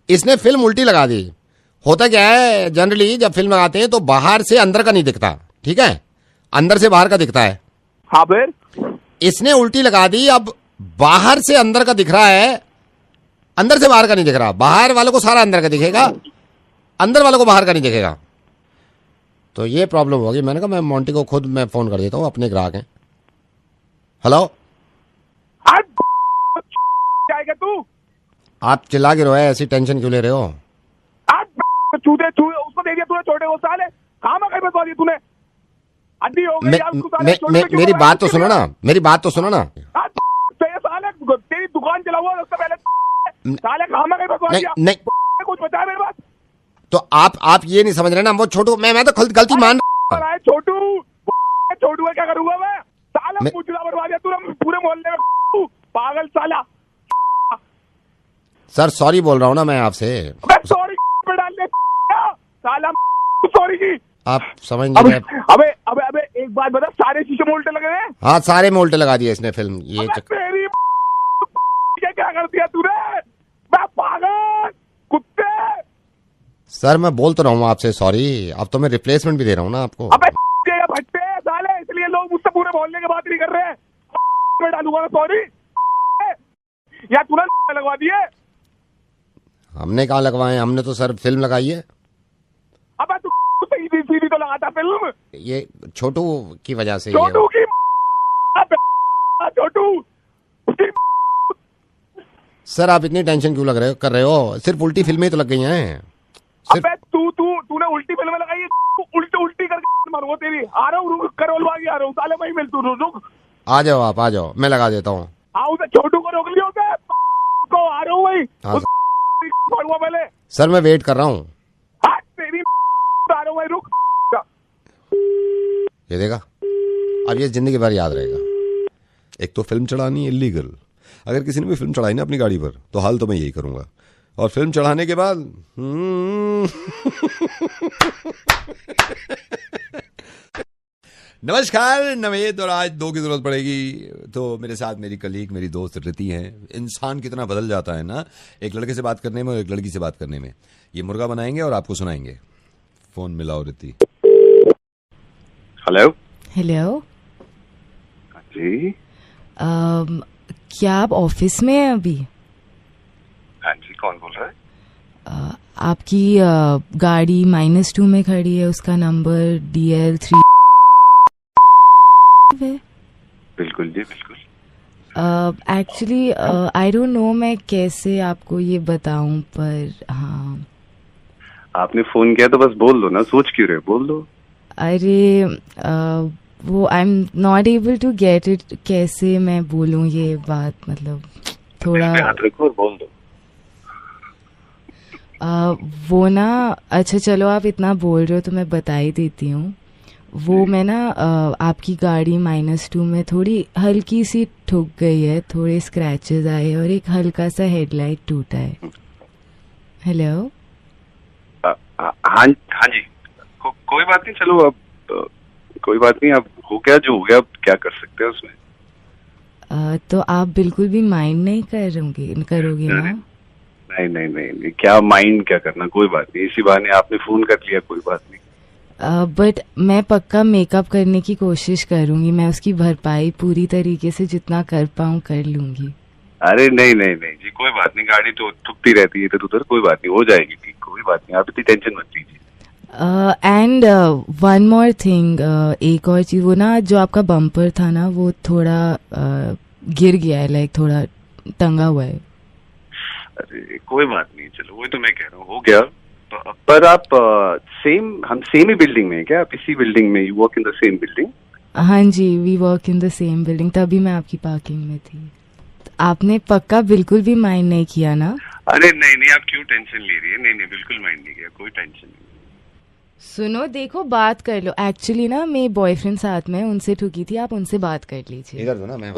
इसने फिल्म उल्टी लगा दी। होता क्या है, जनरली जब फिल्म लगाते हैं तो बाहर से अंदर का नहीं दिखता, ठीक है, अंदर से बाहर का दिखता है। हाँ फिर इसने उल्टी लगा दी। अब बाहर से अंदर का दिख रहा है, अंदर से बाहर का नहीं दिख रहा। बाहर वालों को सारा अंदर का दिखेगा, अंदर वालों को बाहर का नहीं दिखेगा। तो ये प्रॉब्लम होगी। मैंने कहा मैं मोंटी को खुद मैं फोन कर देता हूँ, अपने ग्राहक हैं। हेलो, क्या तू? आप चिल्ला के रोए, ऐसी टेंशन क्यों ले रहे हो? चूते उसको दे दिया तूने, छोटे वो साले काम बता दिया तूने। अड्डी हो गई। मेरी बात तो सुनो ना, मेरी बात तो सुनो ना। साले तेरी दुकान चला हुआ उससे पहले साले काम नहीं कुछ बता मेरे पास। तो आप ये नहीं समझ रहे ना, वो छोटू मैं तो गलती मान रहा हूं। छोटू क्या करूंगा मैं? साला पूछना बर्बाद दिया तूने पूरे मोहल्ले में, पागल साला। सर सॉरी बोल रहा हूँ ना मैं आपसे। सॉरी पे डाल दे साला, सॉरी की आप समझ नहीं रहे। अबे एक बात बता, सारे शीशे में उल्टे लगे हैं? हाँ सारे में उल्टे लगा दिए इसने फिल्म। ये तेरी क्या कर दिया तूने? मैं पागल कुत्ते। सर मैं बोल तो रहा हूँ आपसे सॉरी, अब तो मैं रिप्लेसमेंट भी दे रहा हूँ ना आपको। अबे भट्टे साले, इसलिए लोग मुझसे पूरे मोहल्ले की बात नहीं कर रहे हैं। मैं डालूंगा सॉरी, या तूने लगवा दिए? हमने कहाँ लगवाए, हमने तो सर फिल्म लगाई है। अबे तू सीधी तो लगाता फिल्म। ये छोटू की वजह से। छोटू की छोटू सर आप इतनी टेंशन क्यों कर रहे हो? सिर्फ उल्टी फिल्में तो लग गई हैं। अबे तूने उल्टी फिल्में लगाई है, उल्टी करके मारूंगा तेरी। आ रहा हूँ, करोल बागी आ रहा हूँ साले, वहीं मिल तू, रुक। आ जाओ आप, आ जाओ, मैं लगा देता हूँ। हाँ उसे छोटू को रोक लिया होता को, आ रहा हूँ वही। हाँ पहले सर मैं वेट कर रहा हूँ। तेरी आ रहा हूँ वही, रुक। ये देखा, अब ये जिंदगी भर याद रहेगा। एक तो फिल्म चढ़ानी इलीगल, अगर किसी ने भी फिल्म चढ़ाई ना अपनी गाड़ी पर, तो हाल तो मैं यही करूंगा। और फिल्म चढ़ाने के बाद नमस्कार नवेद, और आज 2 की जरूरत पड़ेगी। तो मेरे साथ मेरी कलीग, मेरी दोस्त रिति हैं। इंसान कितना बदल जाता है ना एक लड़के से बात करने में और एक लड़की से बात करने में। ये मुर्गा बनाएंगे और आपको सुनाएंगे। फोन मिलाओ रिति। हेलो हेलो जी। क्या आप ऑफिस में हैं अभी? हाँ जी, कौन बोल रहा है? आपकी गाड़ी -2 में खड़ी है, उसका नंबर DL3 है। बिल्कुल जी, बिल्कुल। एक्चुअली आई डोंट नो मैं कैसे आपको ये बताऊं, पर हाँ आपने फोन किया तो बस बोल दो ना, सोच क्यों रहे, बोल दो। अरे वो I am not able to get it. कैसे मैं बोलूं ये बात, मतलब थोड़ा हाथ रखो और बोल दो। वो ना, अच्छा चलो आप इतना बोल रहे हो तो मैं बता ही देती हूँ। वो मैं ना आपकी गाड़ी -2 में थोड़ी हल्की सी ठुक गई है, थोड़े स्क्रैचेस आए और एक हल्का सा हेडलाइट टूटा है। हेलो, हाँ जी, कोई बात नहीं, चलो अब कोई बात नहीं, अब हो गया जो हो गया, अब क्या कर सकते हैं उसमें। तो आप बिल्कुल भी माइंड नहीं करोगे ना? नहीं, क्या माइंड क्या करना, कोई बात नहीं, इसी बहाने आपने फोन कर लिया, कोई बात नहीं। बट मैं पक्का मेकअप करने की कोशिश करूंगी, मैं उसकी भरपाई पूरी तरीके से जितना कर पाऊँ कर लूंगी। अरे नहीं जी, कोई बात नहीं, गाड़ी तो ठुकती रहती है इधर उधर, कोई बात नहीं, हो जाएगी ठीक, कोई बात नहीं, आप इतनी टेंशन मत लीजिए। एंड वन मोर थिंग, एक और चीज, वो ना जो आपका बम्पर था ना वो थोड़ा गिर गया है, लाइक थोड़ा टंगा हुआ है। अरे कोई बात नहीं, चलो वही तो मैं कह रहा हूँ, हो गया। पर आप हम सेम ही बिल्डिंग में है क्या? आप इसी बिल्डिंग में, you work in the same building? हाँ जी, we work in the same building, तभी मैं आपकी पार्किंग में थी। आपने पक्का बिल्कुल भी माइंड नहीं किया ना? अरे नहीं, आप क्यों टेंशन ले रही है? नहीं, बिल्कुल माइंड नहीं किया, कोई टेंशन नहीं। सुनो, देखो बात कर लो, एक्चुअली ना मेरे बॉयफ्रेंड साथ में, उनसे ठुकी थी, आप उनसे बात कर लीजिए। इधर दो ना, मैं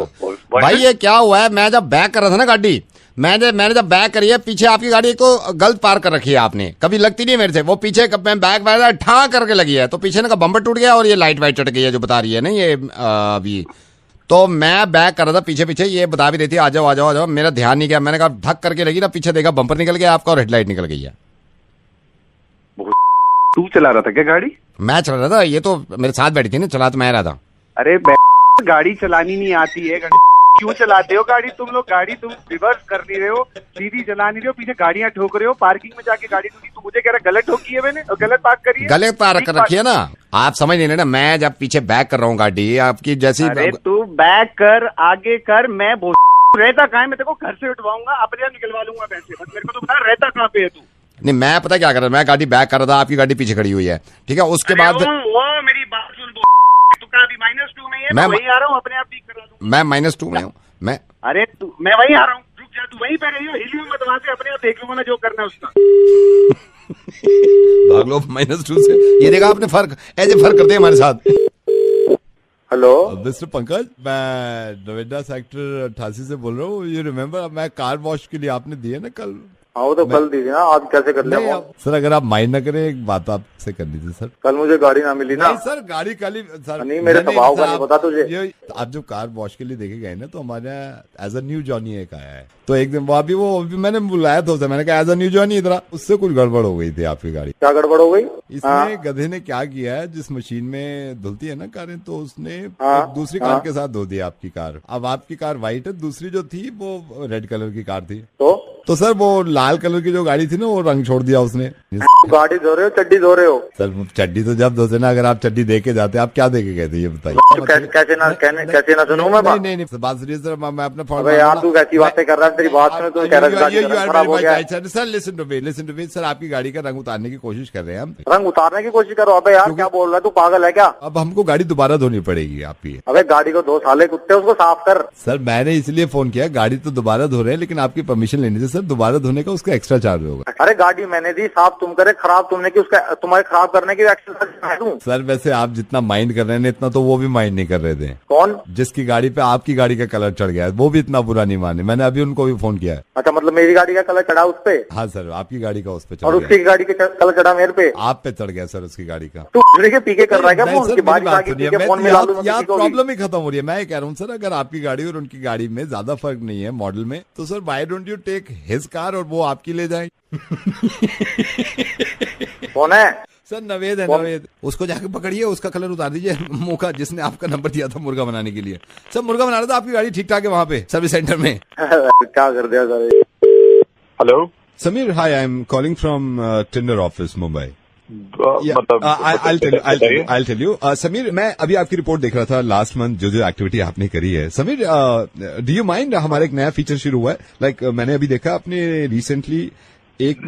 भाई ये क्या हुआ है, मैं जब बैक कर रहा था ना गाड़ी, मैंने जब बैक करी है, पीछे आपकी गाड़ी को गलत पार कर रखी है आपने, कभी लगती नहीं मेरे से, वो पीछे मैं बैक ठा करके लगी है, तो पीछे का बम्पर टूट गया और ये लाइट वाइट चट गई है जो बता रही है ना ये अभी। तो मैं बैक कर रहा था पीछे, ये बता भी रही थी आ जाओ, मेरा ध्यान नहीं गया, मैंने कहा धक करके लगी ना, पीछे देखा बम्पर निकल गया आपका और हेडलाइट निकल गई है। तू चला रहा था क्या गाड़ी? मैं चला रहा था, ये तो मेरे साथ बैठी थी ना, चला तो मैं रहा था। अरे गाड़ी चलानी नहीं आती है, क्यों चलाते हो गाड़ी तुम लोग? गाड़ी तुम रिवर्स कर नहीं रहे हो, सीधी चला नहीं रहे हो, पीछे गाड़ियां ठोक रहे हो, पार्किंग में जाके गाड़ी ठोकी, तो मुझे कह रहा गलत ठोकी है मैंने और गलत पार्क करी है। गलत पार्क कर रखी है ना, आप समझ नहीं रहे ना, मैं जब पीछे बैक कर रहा हूँ गाड़ी आपकी जैसी। अरे तू बैक कर, आगे कर, मैं रहता कहाँ है? मैं तेरे को घर से उठवाऊंगा, अपने आप निकलवा लूंगा पैसे, बस मेरे को तो बता रहता कहाँ पे है तू? नहीं, मैं पता क्या कर रहा, मैं गाड़ी बैक कर रहा था, आपकी गाड़ी पीछे खड़ी हुई है, ठीक है, उसके बाद वो मेरी बात सुन, तू का अभी -2 में है, मैं वहीं आ रहा हूँ, अपने आप ठीक करा दूँ। मैं -2 में हूँ मैं। अरे मैं वहीं आ रहा हूँ, रुक जा, तू वहीं पे रही हो, हिली मत, वहां से अपने आप देख लूंगा मैं जो करना है उसका। भाग लो -2 से, ये देखा आपने फर्क, ऐसे फर्क करते हैं हमारे साथ। हेलो मिस्टर पंकज, मैं नोएडा सेक्टर 88 से बोल रहा हूँ। यू रिमेम्बर, मैं कार वॉश के लिए आपने दिए ना कल? हाँ वो तो कल दीजिए ना, आज कैसे कर ले? सर अगर आप माइंड ना करें, एक बात आपसे करनी थी सर। कल मुझे गाड़ी ना मिली ना। नहीं सर, गाड़ी कल ही सर, नहीं मेरे स्वभाव का नहीं पता तुझे। आप जब कार वॉश के लिए देखे गए ना, तो हमारे यहाँ एज अ न्यू जॉनी एक आया है, तो एक दिन वो अभी मैंने बुलाया था उसे, मैंने कहा एज अ न्यू जॉनी इधर, उससे कुछ गड़बड़ हो गई थी आपकी गाड़ी। क्या गड़बड़ हो गई? इसमें गधे ने क्या किया है, जिस मशीन में धुलती है ना कारें, तो उसने दूसरी कार के साथ धो दी आपकी कार। अब आपकी कार व्हाइट है, दूसरी जो थी वो रेड कलर की कार थी, तो सर वो लाल कलर की जो गाड़ी थी ना, वो रंग छोड़ दिया उसने। गाड़ी धो रहे हो, चड्डी धो रहे हो? सर चड्डी तो जब धोते ना, अगर आप चड्डी दे के जाते, आप क्या दे के गए थे ये बताइए? कैसे ना सुनूं मैं बात? नहीं बात सुनिए सर, मैं अपना फोन यार, तू कैसी बातें कर रहा है, तेरी बात सुनो, तू कह रहा है खराब हो गया। Sir listen to me sir, आपकी गाड़ी का रंग उतारने की कोशिश कर रहे हैं हम। रंग उतारने की कोशिश करो? अबे यार क्या बोल रहा है तू, पागल है क्या? अब हमको गाड़ी दोबारा धोनी पड़ेगी आपकी। अबे गाड़ी को धो साले कुत्ते, उसको साफ कर। सर मैंने इसलिए फोन किया, गाड़ी तो दोबारा धो रहे हैं, लेकिन आपकी परमिशन लेनी थी सर, दोबारा धोने का उसका एक्स्ट्रा चार्ज होगा। अरे गाड़ी मैंने दी, साफ तुम करे, खराब तुमने की, उसका तुम्हारे खराब करने की एक्स्ट्रा दूं? सर वैसे आप जितना माइंड कर रहे हैं इतना तो वो भी माइंड नहीं कर रहे थे। कौन? जिसकी गाड़ी पे आपकी गाड़ी का कलर चढ़ गया, वो भी इतना बुरा नहीं माने, मैंने अभी उनको भी फोन किया है। अच्छा, मतलब मेरी गाड़ी का कलर चढ़ा उस पे? हाँ सर, आपकी गाड़ी का उस पे चढ़ और गया। उसकी गाड़ी का कलर चढ़ा मेरे पे? आप पे चढ़ गया सर उसकी गाड़ी का। तू के पीके कर रहा है क्या फोन? फोन में प्रॉब्लम ही खत्म हो रही है। मैं कह रहा हूँ सर, अगर आपकी गाड़ी और उनकी गाड़ी में ज्यादा फर्क नहीं है मॉडल में, तो sir why don't you take his car और वो आपकी ले जाए। कौन है? सर नवेद है, नवेद। उसको जाके पकड़िए, उसका कलर उतार दीजिए मुंह का, जिसने आपका नंबर दिया था मुर्गा बनाने के लिए। सर मुर्गा बना रहा था, आपकी गाड़ी ठीक ठाक है वहाँ पे सर्विस सेंटर में। क्या कर दिया sir? Hello Sameer, high, I am calling from Tinder office Mumbai. I'll tell you. Sameer, मैं अभी आपकी रिपोर्ट देख रहा था, लास्ट मंथ जो एक्टिविटी आपने करी है। समीर, डू यू माइंड, हमारा एक नया फीचर शुरू हुआ है, लाइक मैंने अभी देखा आपने रिसेंटली एक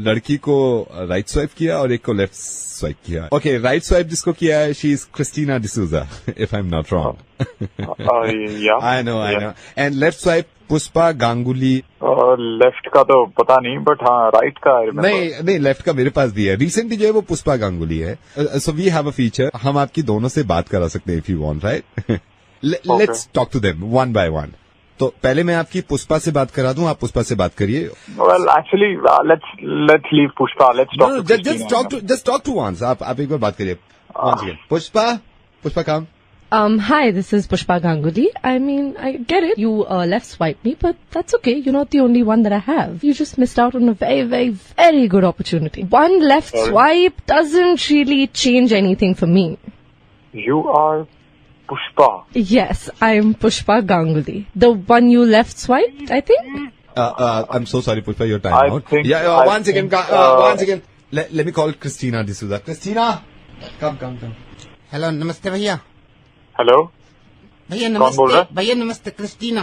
लड़की को राइट स्वाइप किया और एक को लेफ्ट स्वाइप किया. ओके, राइट स्वाइप जिसको किया है, she is Christina D'Souza, if I am not wrong. I know. And left swipe Pushpa Ganguly. Left का तो पता नहीं, बट हाँ राइट का नहीं, लेफ्ट का मेरे पास भी है. रिसेंटली जो है वो पुष्पा गांगुली है. So we have a feature, हम आपकी दोनों से बात करा सकते हैं if you want, right? Let's talk to them one by one. तो पहले मैं आपकी पुष्पा से बात करा दूं, आप पुष्पा से बात करिए. Well actually let's leave Pushpa, let's talk just talk to once. आप एक बार बात करिए. पुष्पा काम. Hi, this is Pushpa Ganguly. I mean, I get it. You left swipe me, but that's okay. You're not the only one that I have. You just missed out on a very, very, very good opportunity. One left swipe doesn't really change anything for me. You are Pushpa. Yes, I'm Pushpa Ganguly. The one you left swiped, I think. I'm so sorry, Pushpa, your time out. One second. Let me call Christina D'Souza. Christina, come. Hello, नमस्ते भैया. Hello भैया नमस्ते. भैया नमस्ते. Christina.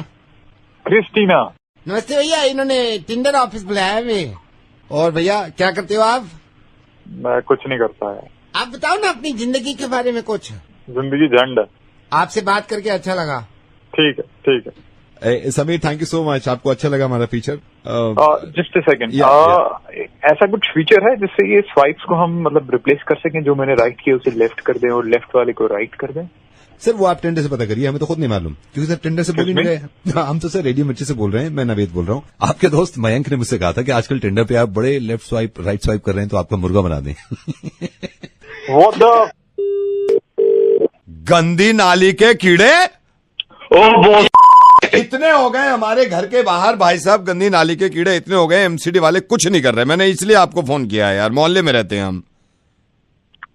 नमस्ते भैया, इन्होंने Tinder office बुलाया है हमें. और भैया क्या करते हो आप? मैं कुछ नहीं करता है. आप बताओ ना अपनी जिंदगी के बारे में कुछ. जिंदगी झंड है. आपसे बात करके अच्छा लगा. ठीक है. Sameer, thank you so much. आपको अच्छा लगा हमारा फीचर? Just a second. ऐसा कुछ फीचर है जिससे ये स्वाइप्स को हम मतलब रिप्लेस कर सकें, जो मैंने राइट किया उसे लेफ्ट कर दें और लेफ्ट वाले को राइट कर दें? सर वो आप टेंडर से पता करिए, हमें तो खुद नहीं मालूम, क्योंकि सर टेंडर से बोल ही नहीं रहे. हम तो सर रेडियो मिर्ची से बोल रहे हैं. मैं नवेद बोल रहा हूँ. आपके दोस्त मयंक ने मुझसे कहा था कि आजकल टेंडर पे आप बड़े लेफ्ट स्वाइप राइट स्वाइप कर रहे हैं, तो आपका मुर्गा बना दें. What the? गंदी नाली के कीड़े. वो इतने हो गए हमारे घर के बाहर भाई साहब, गंदी नाली के कीड़े इतने हो गए, एमसीडी वाले कुछ नहीं कर रहे. मैंने इसलिए आपको फोन किया है यार, मोहल्ले में रहते हैं हम.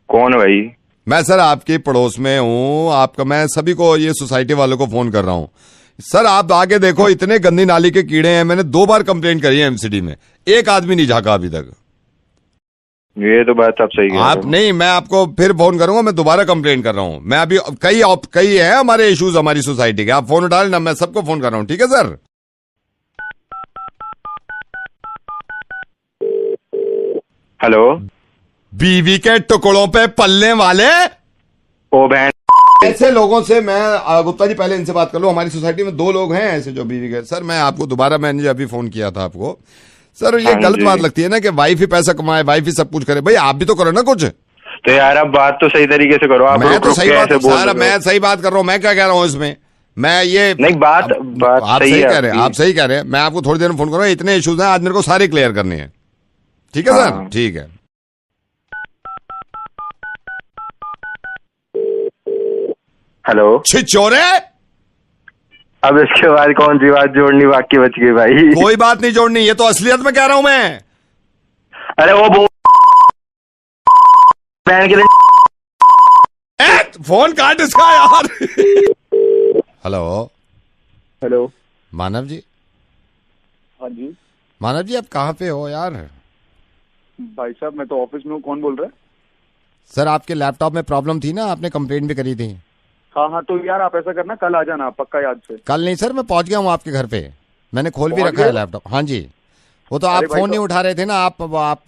कौन भाई? मैं सर आपके पड़ोस में हूँ. आपका मैं सभी को, ये सोसाइटी वालों को फोन कर रहा हूँ. सर आप आगे देखो, इतने गंदी नाली के कीड़े हैं. मैंने 2 बार कंप्लेंट करी है एमसीडी में, एक आदमी नहीं झांका अभी तक. ये तो बात आप सही है. आप नहीं, मैं आपको फिर फोन करूंगा. मैं दोबारा कंप्लेंट कर रहा हूँ. मैं अभी कई है हमारे इश्यूज हमारी सोसाइटी के. आप फोन उठा लेना, मैं सबको फोन कर रहा हूँ. ठीक है सर? हेलो. बीवी के टुकड़ों पे पलने वाले ओ बहन, ऐसे लोगों से मैं, गुप्ता जी पहले इनसे बात कर लो. हमारी सोसाइटी में 2 लोग हैं ऐसे जो बीवी के. सर मैं आपको दोबारा, मैंने अभी फोन किया था आपको. सर ये गलत बात लगती है ना कि वाइफ ही पैसा कमाए, वाइफ ही सब कुछ करे. भाई आप भी तो करो ना कुछ. तो यार अब बात तो सही तरीके से करो. मैं तो सही बात, सर मैं सही बात कर रहा हूँ. मैं क्या कह रहा हूँ इसमें? मैं ये नहीं, बात आप सही कह रहे हैं, आप सही कह रहे हैं. मैं आपको थोड़ी देर में फोन करूँगा. इतने इश्यूज हैं आज, मेरे को सारे क्लियर करने हैं. ठीक है सर? ठीक है. हेलो. छिचोरे, अब इसके बाद कौन सी बात जोड़नी बाकी बच गई भाई? कोई बात नहीं जोड़नी, ये तो असलियत में कह रहा हूं मैं. अरे वो बहन के फोन काट इसका यार. हेलो मानव जी. हाँ जी मानव जी, आप कहाँ पे हो यार? भाई साहब मैं तो ऑफिस में हूँ. कौन बोल रहा है? सर आपके लैपटॉप में प्रॉब्लम थी ना, आपने कंप्लेंट भी करी थी. हाँ तो यार आप ऐसा करना, कल आ जाना पक्का, याद से. कल नहीं सर, मैं पहुंच गया हूँ आपके घर पे. मैंने खोल भी रखा है लैपटॉप. हाँ जी. वो तो आप फोन नहीं उठा रहे थे ना. आप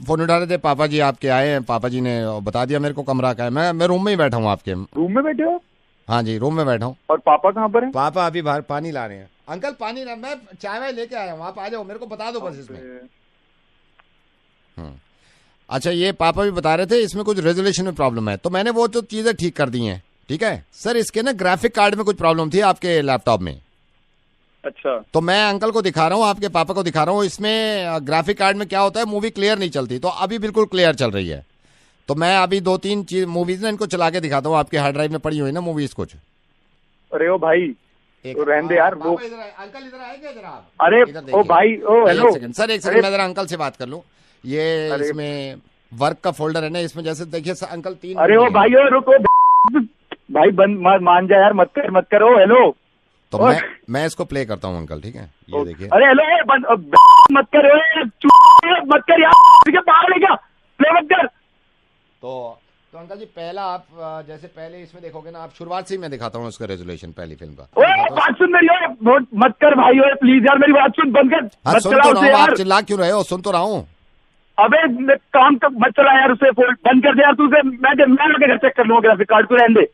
फोन उठा रहे थे. पापा जी आपके आए हैं, पापा जी ने बता दिया मेरे को कमरा का है. मैं रूम में ही बैठा हूँ. आपके रूम में बैठे हो? हाँ जी, रूम में बैठा हूँ. और पापा कहाँ पर हैं? पापा अभी बाहर पानी ला रहे हैं. अंकल पानी ला, मैं चाय वाय लेके आया हूँ. आप आ जाओ, मेरे को बता दो बस इसमें. अच्छा, ये पापा भी बता रहे थे इसमें कुछ रेजोल्यूशन में प्रॉब्लम है, तो मैंने वो तो चीजें ठीक कर दी हैं. ठीक है सर. इसके ना ग्राफिक कार्ड में कुछ प्रॉब्लम थी आपके लैपटॉप में. अच्छा. तो मैं अंकल को दिखा रहा हूँ, आपके पापा को दिखा रहा हूँ. इसमें ग्राफिक कार्ड में क्या होता है, मूवी क्लियर नहीं चलती. तो अभी बिल्कुल क्लियर चल रही है. तो मैं अभी 2-3 मूवीज ना इनको चला के दिखाता हूँ. आपके हार्ड ड्राइव में पड़ी हुई ना मूवीज कुछ. अरे ओ भाई, रहने दे यार. वो अंकल इधर आएंगे जरा आप. अरे ओ भाई, ओ हेलो सर. एक सेकंड, मैं जरा अंकल से बात कर लूँ. ये इसमें वर्क का फोल्डर है ना, इसमें जैसे देखिए अंकल 3. अरे ओ भाई, ओ रुको भाई, बंद मान जा यार. मत करो. हेलो. तो मैं इसको प्ले करता हूँ अंकल. ठीक है, ये देखिए. अरे हेलो, मत करो, मत कर यार. बाहर ले क्या, प्ले मत कर. तो अंकल जी पहला आप जैसे पहले इसमें देखोगे ना, आप शुरुआत से ही मैं दिखाता हूँ उसका रेजोल्यूशन पहली फिल्म का। ओए बात सुन मेरी, बहुत मत कर भाई, ओए प्लीज यार मेरी बात सुन, बंद कर। हाँ, सुन तो रहा हूँ, आप चिल्ला क्यों रहे हो? सुन तो रहा हूँ। अबे काम तो मत चला यार, उसे बंद कर दे यार तू। मैं आगे घर चेक कर लूंगा ग्राफिक कार्ड, तू रहने दे।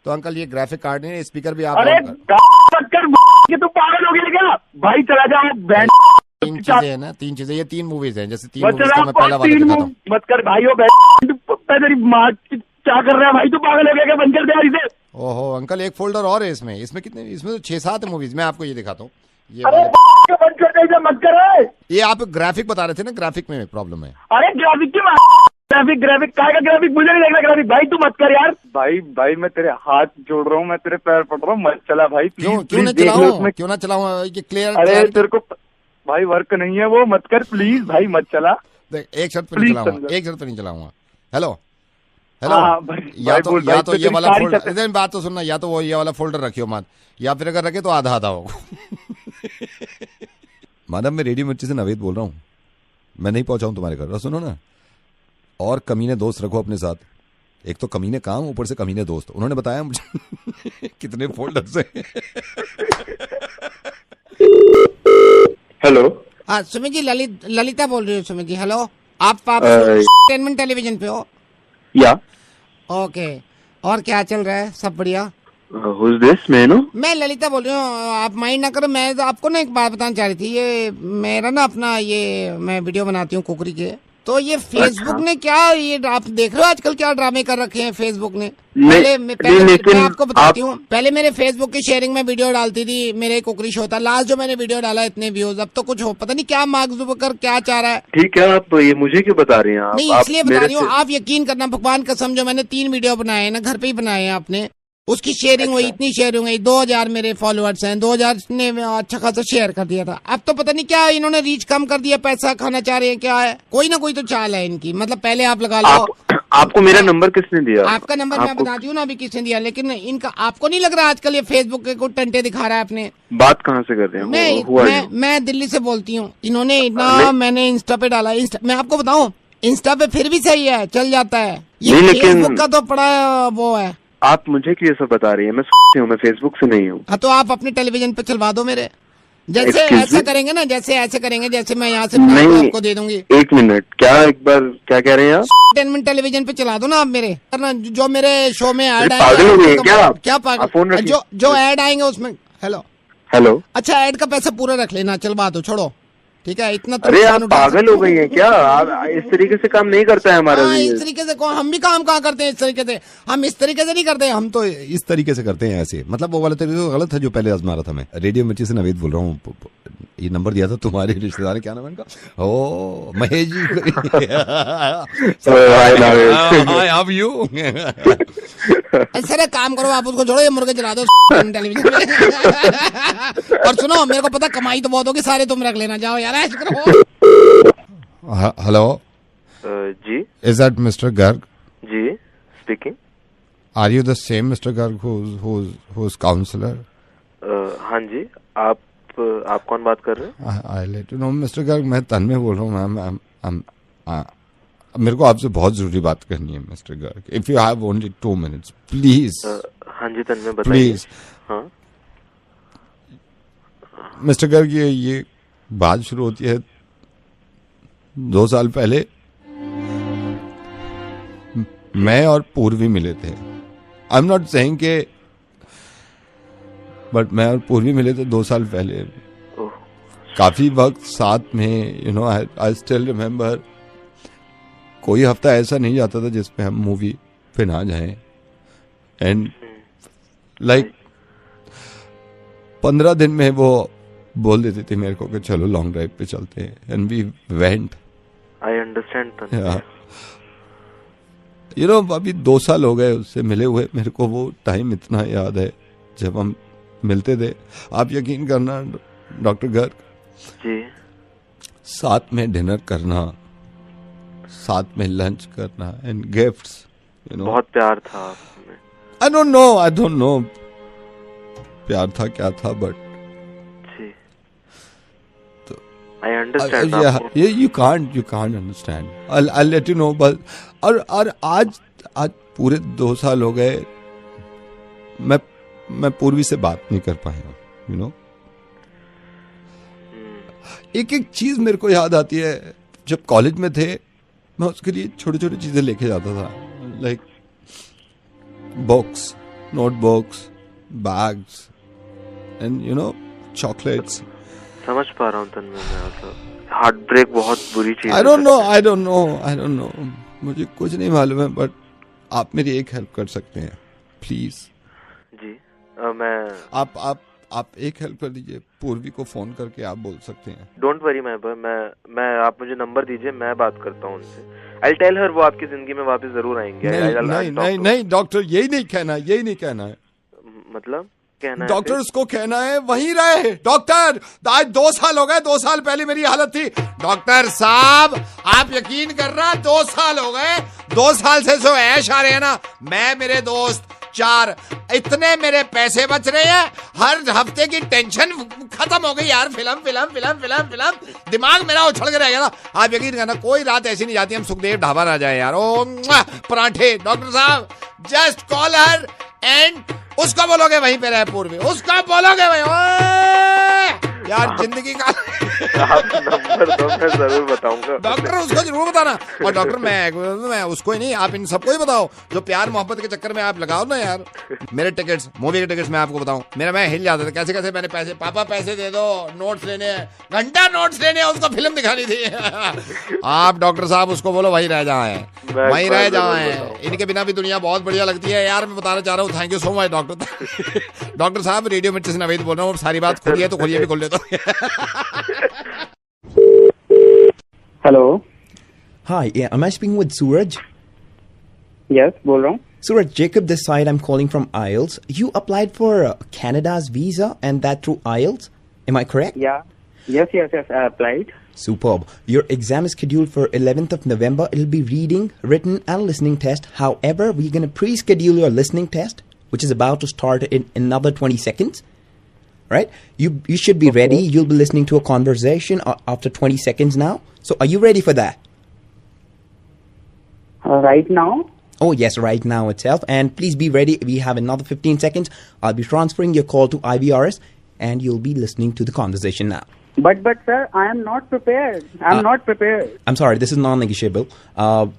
तो अंकल ये ग्राफिक कार्ड नहीं, स्पीकर भी आप। अरे मत कर, तू पागल हो गया क्या भाई? चला जाओ बैंड। 3 चीजें है ना, 3 चीजें, ये 3 मूवीज हैं, जैसे 3 मूवीज का मैं पहला वाला दिखाता हूँ। मत कर भाई, वो तेरी माँ क्या कर रहा है भाई? तू पागल हो गया क्या? बंद कर दे यार इसे। ओहो अंकल, एक फोल्डर और है इसमें कितने, इसमें तो 6-7 मूवीज। मैं आपको ये दिखाता हूँ, ये बंद कर दे, मत कर। ये आप ग्राफिक बता रहे थे ना, ग्राफिक में प्रॉब्लम है। अरे ग्राफिक की ग्राफिक काय का ग्राफिक? मुझे नहीं देखना ग्राफिक भाई, तू मत कर यार। भाई मैं तेरे हाथ जोड़ रहा हूँ, मैं तेरे पैर पड़ रहा हूँ, मत चला भाई। क्यों ना चलाऊं? क्यों ना चलाऊं? ये क्लियर। अरे तेरे को भाई वर्क नहीं है वो, मत कर प्लीज भाई, मत चला। एक शर्त पे नहीं चलाऊंगा, एक शर्त पे नहीं चलाऊंगा। हेलो या तो ये वाला फोल्डर, बात तो सुनना, या तो वो ये वाला फोल्डर रखियो मत, या फिर अगर रखे तो आधा आधा हो। मैडम मैं रेडियो मिर्ची से नवेद बोल रहा हूँ, मैं नहीं पहुंचा हूँ तुम्हारे घर। सुनो ना, और कमीने दोस्त रखो अपने साथ। एक तो कमीने काम, ऊपर से कमीने दोस्त। उन्होंने बताया मुझे कितने फोल्डर्स हैं। हेलो हाँ सुमित जी, ललिता बोल रही हूँ सुमित जी। हेलो, आप एंटरटेनमेंट टेलीविजन पे हो? या ओके, और क्या चल रहा है? सब बढ़िया? Who's this? मैं ललिता बोल रही हूँ, आप माइंड ना करो। मैं आपको ना एक बात बताना चाह रही थी। ये मेरा ना अपना ये मैं वीडियो बनाती हूँ कुकरी के, तो ये फेसबुक ने क्या, ये आप देख रहे हो आजकल क्या ड्रामे कर रखे हैं फेसबुक ने। पहले मैं आपको बताती हूँ, पहले मेरे फेसबुक की शेयरिंग में वीडियो डालती थी, मेरे कुकरी शो था। लास्ट जो मैंने वीडियो डाला इतने व्यूज, अब तो कुछ हो पता नहीं क्या मार्क जुबकर क्या चाह रहा है। ठीक है, आप ये मुझे क्यों बता रही हैं? नहीं इसलिए बता रही हूँ, आप यकीन करना भगवान कसम, जो मैंने 3 वीडियो बनाए हैं ना, घर पे ही बनाए हैं आपने, उसकी शेयरिंग हुई, इतनी शेयरिंग हुई, 2000 मेरे फॉलोअर्स हैं, 2000 ने अच्छा खासा शेयर कर दिया था। अब तो पता नहीं क्या इन्होंने रीच कम कर दिया, पैसा खाना चाह रहे हैं, क्या है? कोई ना कोई तो चाल है इनकी। मतलब पहले आप लगा लो। आपको मेरा नंबर किसने दिया? आपका नंबर मैं बताती हूँ ना अभी किसने दिया, लेकिन इनका आपको नहीं लग रहा आजकल ये फेसबुक के कुछ टंटे दिखा रहा है अपने? बात कहाँ से कर रहे हैं? मैं दिल्ली से बोलती हूँ। इन्होंने इतना मैंने इंस्टा पे डाला, मैं आपको बताऊँ इंस्टा पे फिर भी सही है, चल जाता है। ये फेसबुक का तो बड़ा वो है। आप मुझे क्यों सब बता रही हैं? मैं फेसबुक से नहीं हूँ। हाँ तो आप अपने टेलीविजन पे चलवा दो मेरे, जैसे ऐसा करेंगे ना, जैसे ऐसे करेंगे, जैसे मैं यहाँ से आपको दे दूंगी। 1 मिनट, क्या एक बार क्या कह रहे हैं आप? एंटरटेनमेंट टेलीविजन पे चला दो ना आप मेरे, जो मेरे शो में ऐड आएंगे। क्या पागल? जो ऐड आएंगे उसमें। हेलो अच्छा, ऐड का पैसा पूरा रख लेना, चलवा दो, छोड़ो ठीक है। इतना तो अरे आप पागल हो गई हैं क्या? इस तरीके से काम नहीं करता है हमारा। इस तरीके से हम भी काम कहाँ करते हैं इस तरीके से? हम इस तरीके से नहीं करते, हम तो इस तरीके से करते हैं ऐसे। मतलब वो वाला तरीका गलत है जो पहले आजमा रहा था मैं। रेडियो मिर्ची से नवेद बोल रहा हूँ। ये नंबर दिया था तुम्हारे रिश्तेदार, क्या नाम है इनका? ओ महेश जी। सर काम करो आप, उसको छोड़ो, ये मुर्गे चला दो टेलीविजन में। और सुनो, मेरे को पता कमाई तो बहुत होगी, सारे तुम रख लेना, जाओ यार ऐसे करो। Hello ji, is that mister Garg? जी speaking. Are you the same mister Garg who's counselor? हाँ जी, आप कौन बात कर रहे हैं? I let you know mister Garg, मैं तन्मय बोल रहा हूँ मैम। मेरे को आपसे बहुत जरूरी बात करनी है mister Garg, if you have only 2 minutes please. हाँ जी तन्मय बताइए। प्लीज। हाँ मिस्टर गर्ग, ये बात शुरू होती है 2 साल पहले मैं और पूर्वी मिले थे। आई एम नॉट सेइंग के, बट मैं और पूर्वी मिले थे 2 साल पहले, काफी वक्त साथ में। You know I still remember, कोई हफ्ता ऐसा नहीं जाता था जिसमें हम मूवी पे ना जाएं। एंड लाइक 15 दिन में वो बोल देती थी मेरे को कि चलो लॉन्ग ड्राइव पे चलते हैं, and we went. I understand. You know अभी 2 साल हो गए उससे मिले हुए, मेरे को वो टाइम इतना याद है जब हम मिलते थे। आप यकीन करना डॉक्टर गर्ग जी, साथ में डिनर करना, साथ में लंच करना, एंड गिफ्ट्स, यू नो। बहुत प्यार था आपने। आई डोंट नो प्यार था क्या था, but I understand. You can't understand. I'll let you know. But और आज पूरे 2 साल हो गए मैं पूर्वी से बात नहीं कर पाया, यू नो। एक एक चीज मेरे को याद आती है, जब कॉलेज में थे मैं उसके लिए छोटी छोटी चीजें लेके जाता था, like books, notebooks, bags and you know chocolates. समझ पा रहा हूँ तन्मय, हार्ट ब्रेक बहुत बुरी चीज है। आई डोंट नो मुझे कुछ नहीं मालूम है, बट आप मेरी एक हेल्प कर सकते हैं प्लीज जी। मैं आप एक हेल्प कर दीजिए, पूर्वी को फोन करके आप बोल सकते हैं। डोंट वरी मैं आप मुझे नंबर दीजिए, मैं बात करता हूँ उनसे। आई टेल हर, वो आपकी जिंदगी में वापस जरूर आएंगे। नहीं डॉक्टर, यही नहीं कहना है। मतलब कहना डॉक्टर उसको कहना है वहीं रहे। डॉक्टर आज 2 साल हो गए, 2 साल पहले मेरी हालत थी। डॉक्टर साहब आप यकीन कर रहा, 2 साल हो गए, 2 साल से जो ऐश आ रहे हैं ना, मैं मेरे दोस्त 4, इतने मेरे पैसे बच रहे हैं, हर हफ्ते की टेंशन खत्म हो गई यार। फिल्म दिमाग मेरा उछल के रह गया ना। आप यकीन करना कोई रात ऐसी नहीं जाती हम सुखदेव ढाबा ना जाए यार। ओ पराठे। डॉक्टर साहब जस्ट कॉल हर एंड उसको बोलोगे वहीं पे रहे पूर्वी, उसका बोलोगे भाई यार जिंदगी का आप नंबर दो, मैं जरूर बताऊंगा। डॉक्टर उसको जरूर बताना। और डॉक्टर मैं उसको ही नहीं, आप इन सबको ही बताओ जो प्यार मोहब्बत के चक्कर में आप लगाओ ना यार। मेरे टिकट्स, मूवी के टिकट्स मैं आपको बताऊं, मैं हिल जाता था कैसे मैंने पैसे, पापा पैसे दे दो, नोट्स लेने हैं, घंटा नोट्स लेने हैं, उसको फिल्म दिखानी थी। आप डॉक्टर साहब उसको बोलो वहीं रह जाए, वहीं रह जाए। इनके बिना भी दुनिया बहुत बढ़िया लगती है यार। मैं बताना चाह रहा हूँ, thank you so much doctor. Doctor साहब रेडियो मिर्च से नवीद बोल रहा हूँ, सारी बात खुली है तो खुलिए भी खोल लेता। Hello. Hi, am I speaking with Suraj? Yes, बोल रहा हूँ. Suraj, Jacob this side. I'm calling from IELTS. You applied for Canada's visa and that through IELTS. Am I correct? Yeah. Yes. I applied. Superb. Your exam is scheduled for 11th of November. It'll be reading, written, and listening test. However, we're going to pre-schedule your listening test, which is about to start in another 20 seconds. Right? You should be ready. You'll be listening to a conversation after 20 seconds now. So are you ready for that? Right now? Oh, yes, right now itself. And please be ready. We have another 15 seconds. I'll be transferring your call to IVRS and you'll be listening to the conversation now. But sir, I am not prepared. Not prepared. I'm sorry, this is non-negotiable.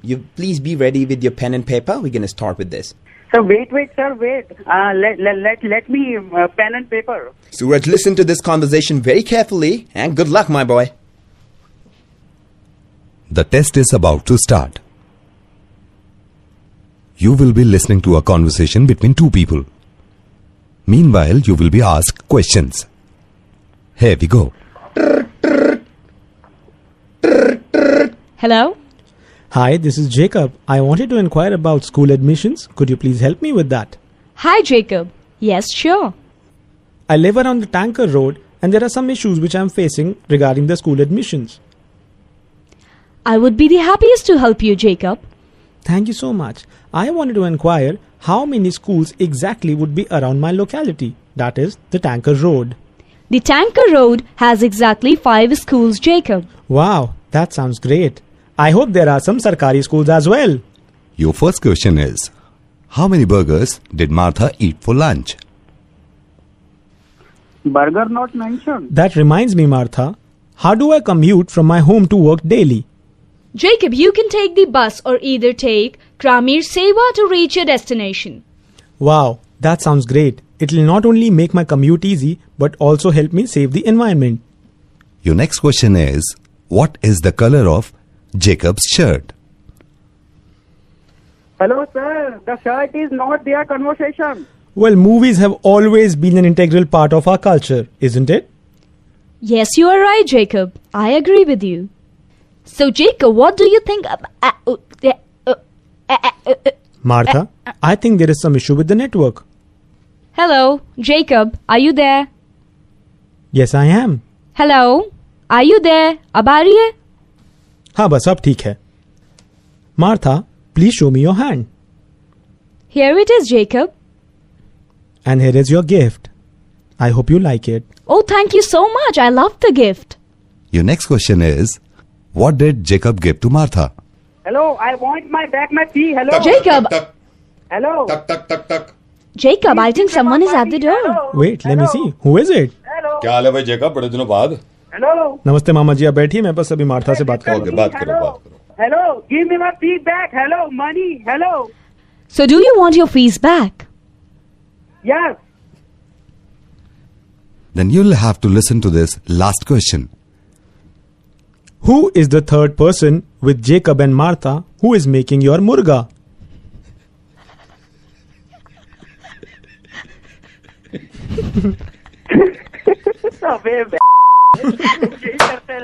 You please be ready with your pen and paper. We're going to start with this. Sir, wait. Let me pen and paper. Suraj, listen to this conversation very carefully and good luck, my boy. The test is about to start. You will be listening to a conversation between 2 people. Meanwhile, you will be asked questions. Here we go. Hello? Hi, this is Jacob. I wanted to inquire about school admissions. Could you please help me with that? Hi, Jacob. Yes, sure. I live around the Tanker Road and there are some issues which I am facing regarding the school admissions. I would be the happiest to help you, Jacob. Thank you so much. I wanted to inquire how many schools exactly would be around my locality, that is, the Tanker Road. The Tanker Road has exactly 5 schools, Jacob. Wow, that sounds great. I hope there are some Sarkari schools as well. Your first question is, how many burgers did Martha eat for lunch? Burger not mentioned. That reminds me, Martha. How do I commute from my home to work daily? Jacob, you can take the bus or either take Kramir Seva to reach your destination. Wow, that sounds great. It will not only make my commute easy, but also help me save the environment. Your next question is, what is the color of Jacob's shirt? Hello, sir. The shirt is not their conversation. Well, movies have always been an integral part of our culture, isn't it? Yes, you are right, Jacob. I agree with you. So, Jacob, what do you think? Martha, I think there is some issue with the network. Hello, Jacob, are you there? Yes, I am. Hello, are you there? अब आ रही है? हाँ बस अब ठीक है. Martha, please show me your hand. Here it is, Jacob. And here is your gift. I hope you like it. Oh, thank you so much. I love the gift. Your next question is, what did Jacob give to Martha? Hello, I want my back my fee. Hello. Jacob. Hello. टक टक टक टक. Jacob, I think someone is at the door. Wait, let me see. Who is it? क्या हाल है भाई Jacob, बड़े दिनों बाद. Hello. नमस्ते मामा जी, आप बैठिए, मैं बस अभी मार्था से बात कर रहा हूँ. बात करो. Hello. Give me my feedback. Hello. Money. Hello. So do you want your fees back? Yes. Then you'll have to listen to this last question. Who is the third person with Jacob and Martha who is making your murga? अबे यही करते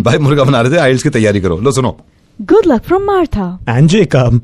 भाई मुर्गा बना रहे थे, आइल्स की तैयारी करो. लो सुनो. Good luck from Martha. And Jacob.